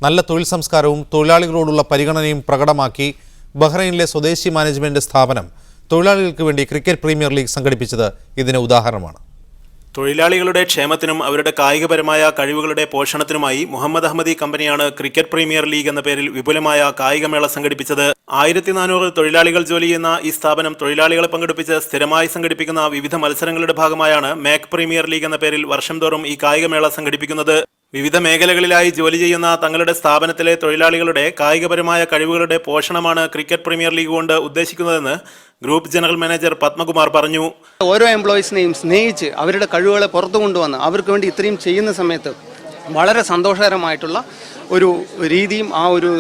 നല്ല തൊഴിൽ സംസ്കാരവും തൊഴിലാളികളോടുള്ള പരിഗണനയും പ്രകടമാക്കി ബഹ്റൈനിലെ സ്വദേശി മാനേജ്മെന്റ് സ്ഥാപനം തൊഴിലാളികൾക്ക് വേണ്ടി ക്രിക്കറ്റ് പ്രീമിയർ ലീഗ് സംഘടിപ്പിച്ചത് ഇതിന് ഉദാഹരണമാണ്. തൊഴിലാളികളുടെ ക്ഷേമത്തിനും അവരുടെ കായികപരമായ കഴിവുകളുടെ പോഷണത്തിനുമായി മുഹമ്മദ് അഹമ്മദി കമ്പനിയാണ് ക്രിക്കറ്റ് പ്രീമിയർ ലീഗ് എന്ന പേരിൽ വിപുലമായ കായികമേള സംഘടിപ്പിച്ചത്. 1400 തൊഴിലാളികൾ ജോലി ചെയ്യുന്ന ഈ സ്ഥാപനം തൊഴിലാളികളെ പങ്കെടുപ്പിച്ച് സ്ഥിരമായി സംഘടിപ്പിക്കുന്ന വിവിധ മത്സരങ്ങളുടെ ഭാഗമായാണ് മേക്ക് പ്രീമിയർ ലീഗ് എന്ന പേരിൽ വർഷം തോറും ഈ കായികമേള സംഘടിപ്പിക്കുന്നത്. വിവിധ മേഖലകളിലായി ജോലി ചെയ്യുന്ന തങ്ങളുടെ സ്ഥാപനത്തിലെ തൊഴിലാളികളുടെ കായികപരമായ കഴിവുകളുടെ പോഷണമാണ് ക്രിക്കറ്റ് പ്രീമിയർ ലീഗ് കൊണ്ട് ഉദ്ദേശിക്കുന്നതെന്ന് ഗ്രൂപ്പ് ജനറൽ മാനേജർ പത്മകുമാർ പറഞ്ഞു. ഓരോ എംപ്ലോയീസിനെയും സ്നേഹിച്ച് അവരുടെ കഴിവുകളെ പുറത്തു കൊണ്ടുവന്ന് അവർക്ക് വേണ്ടി ഇത്രയും ചെയ്യുന്ന സമയത്ത് വളരെ സന്തോഷകരമായിട്ടുള്ള ഒരു രീതിയും ആ ഒരു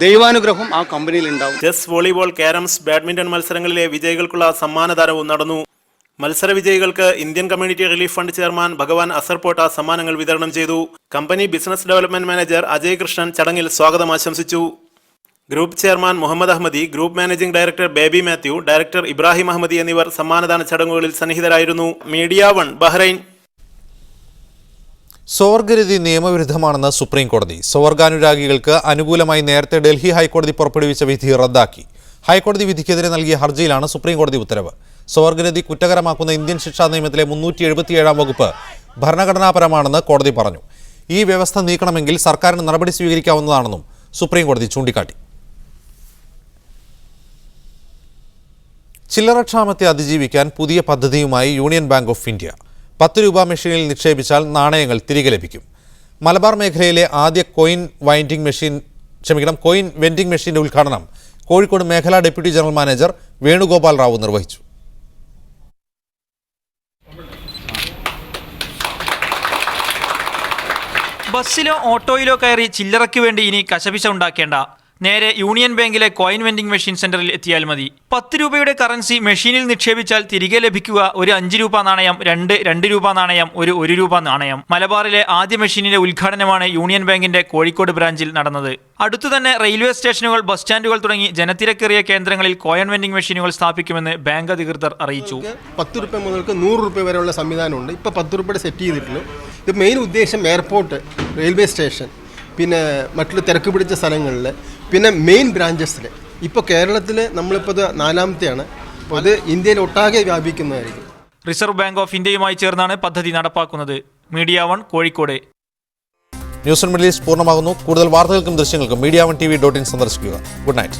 ദൈവാനുഗ്രഹവും ആ കമ്പനിയിൽ ഉണ്ടാവും. ചെസ്, വോളിബോൾ, ക്യാരംസ്, ബാഡ്മിന്റൺ മത്സരങ്ങളിലെ വിജയികൾക്കുള്ള സമ്മാനദാനവും നടന്നു. മത്സര വിജയികൾക്ക് Indian community relief fund chairman Bhagwan Asarpotta സമ്മാനങ്ങൾ വിതരണം ചെയ്തു. Company business development manager Ajay Krishnan ചടങ്ങിൽ സ്വാഗതം ആശംസിച്ചു. Group chairman Mohammed Ahmadi, group managing director Baby Mathew, director Ibrahim Ahmadi എന്നിവർ സമ്മാനദാന ചടങ്ങുകളിൽ സന്നിഹിതരായിരുന്നു. Media 1 Bahrain. സ്വവർഗരതി നിയമവിരുദ്ധമാണെന്ന് സുപ്രീം കോടതി. സ്വവർഗാനുരാഗികൾക്ക് അനുകൂലമായി നേരത്തെ ഡൽഹി ഹൈക്കോടതി പുറപ്പെടുവിച്ച വിധി റദ്ദാക്കി. ഹൈക്കോടതി വിധിക്കെതിരെ നൽകിയ ഹർജിയിലാണ് സുപ്രീം കോടതി ഉത്തരവ്. സ്വവർഗരതി കുറ്റകരമാക്കുന്ന ഇന്ത്യൻ ശിക്ഷാ നിയമത്തിലെ 377 വകുപ്പ് ഭരണഘടനാപരമാണെന്ന് കോടതി പറഞ്ഞു. ഈ വ്യവസ്ഥ നീക്കണമെങ്കിൽ സർക്കാരിന് നടപടി സ്വീകരിക്കാവുന്നതാണെന്നും സുപ്രീം കോടതി ചൂണ്ടിക്കാട്ടി. ചില്ലറക്ഷാമത്തെ അതിജീവിക്കാൻ പുതിയ പദ്ധതിയുമായി യൂണിയൻ ബാങ്ക് ഓഫ് ഇന്ത്യ. 10 രൂപ മെഷീനിൽ നിക്ഷേപിച്ചാൽ നാണയങ്ങൾ തിരികെ ലഭിക്കും. മലബാർ മേഖലയിലെ ആദ്യ കോയിൻ വെൻഡിംഗ് മെഷീന്റെ ഉദ്ഘാടനം കോഴിക്കോട് മേഖലാ deputy general manager Venugopal Rao നിർവഹിച്ചു. ബസ്സിലോ ഓട്ടോയിലോ കയറി ചില്ലറയ്ക്ക് വേണ്ടി ഇനി കശപിശ ഉണ്ടാക്കേണ്ട. നേരെ യൂണിയൻ ബാങ്കിലെ കോയിൻ വെൻഡിംഗ് മെഷീൻ സെന്ററിൽ എത്തിയാൽ മതി. 10 രൂപയുടെ കറൻസി മെഷീനിൽ നിക്ഷേപിച്ചാൽ തിരികെ ലഭിക്കുക ഒരു 5 രൂപ നാണയം, 2 രൂപ നാണയം, ഒരു 1 രൂപ നാണയം. മലബാറിലെ ആദ്യ മെഷീനിന്റെ ഉദ്ഘാടനമാണ് യൂണിയൻ ബാങ്കിന്റെ കോഴിക്കോട് ബ്രാഞ്ചിൽ നടന്നത്. അടുത്തു തന്നെ റെയിൽവേ സ്റ്റേഷനുകൾ, ബസ് സ്റ്റാൻഡുകൾ തുടങ്ങി ജനത്തിരക്കേറിയ കേന്ദ്രങ്ങളിൽ കോയിൻ വെൻഡിംഗ് മെഷീനുകൾ സ്ഥാപിക്കുമെന്ന് ബാങ്ക് അധികൃതർ അറിയിച്ചു. 10 രൂപ മുതൽക്ക് 100 രൂപ വരെയുള്ള സംവിധാനമുണ്ട്. ഇപ്പോൾ 10 രൂപയുടെ സെറ്റ് ചെയ്തിട്ടുള്ളൂ. ഇത് മെയിൻ ഉദ്ദേശം എയർപോർട്ട്, റെയിൽവേ സ്റ്റേഷൻ, പിന്നെ മറ്റുള്ള തിരക്ക് പിടിച്ച സ്ഥലങ്ങളിൽ, പിന്നെ മെയിൻ ബ്രാഞ്ചസിൽ. ഇപ്പോൾ കേരളത്തിൽ നമ്മളിപ്പോൾ 4ാമത്തെയാണ്. അപ്പോൾ അത് ഇന്ത്യയിൽ ഒട്ടാകെ വ്യാപിക്കുന്നതായിരിക്കും. റിസർവ് ബാങ്ക് ഓഫ് ഇന്ത്യയുമായി ചേർന്നാണ് പദ്ധതി നടപ്പാക്കുന്നത്. Media 1 Kozhikode. News middle east പൂർണ്ണമാകുന്നു. കൂടുതൽ വാർത്തകൾക്കും ദൃശ്യങ്ങൾക്കും media1tv.in സന്ദർശിക്കുക. Good night.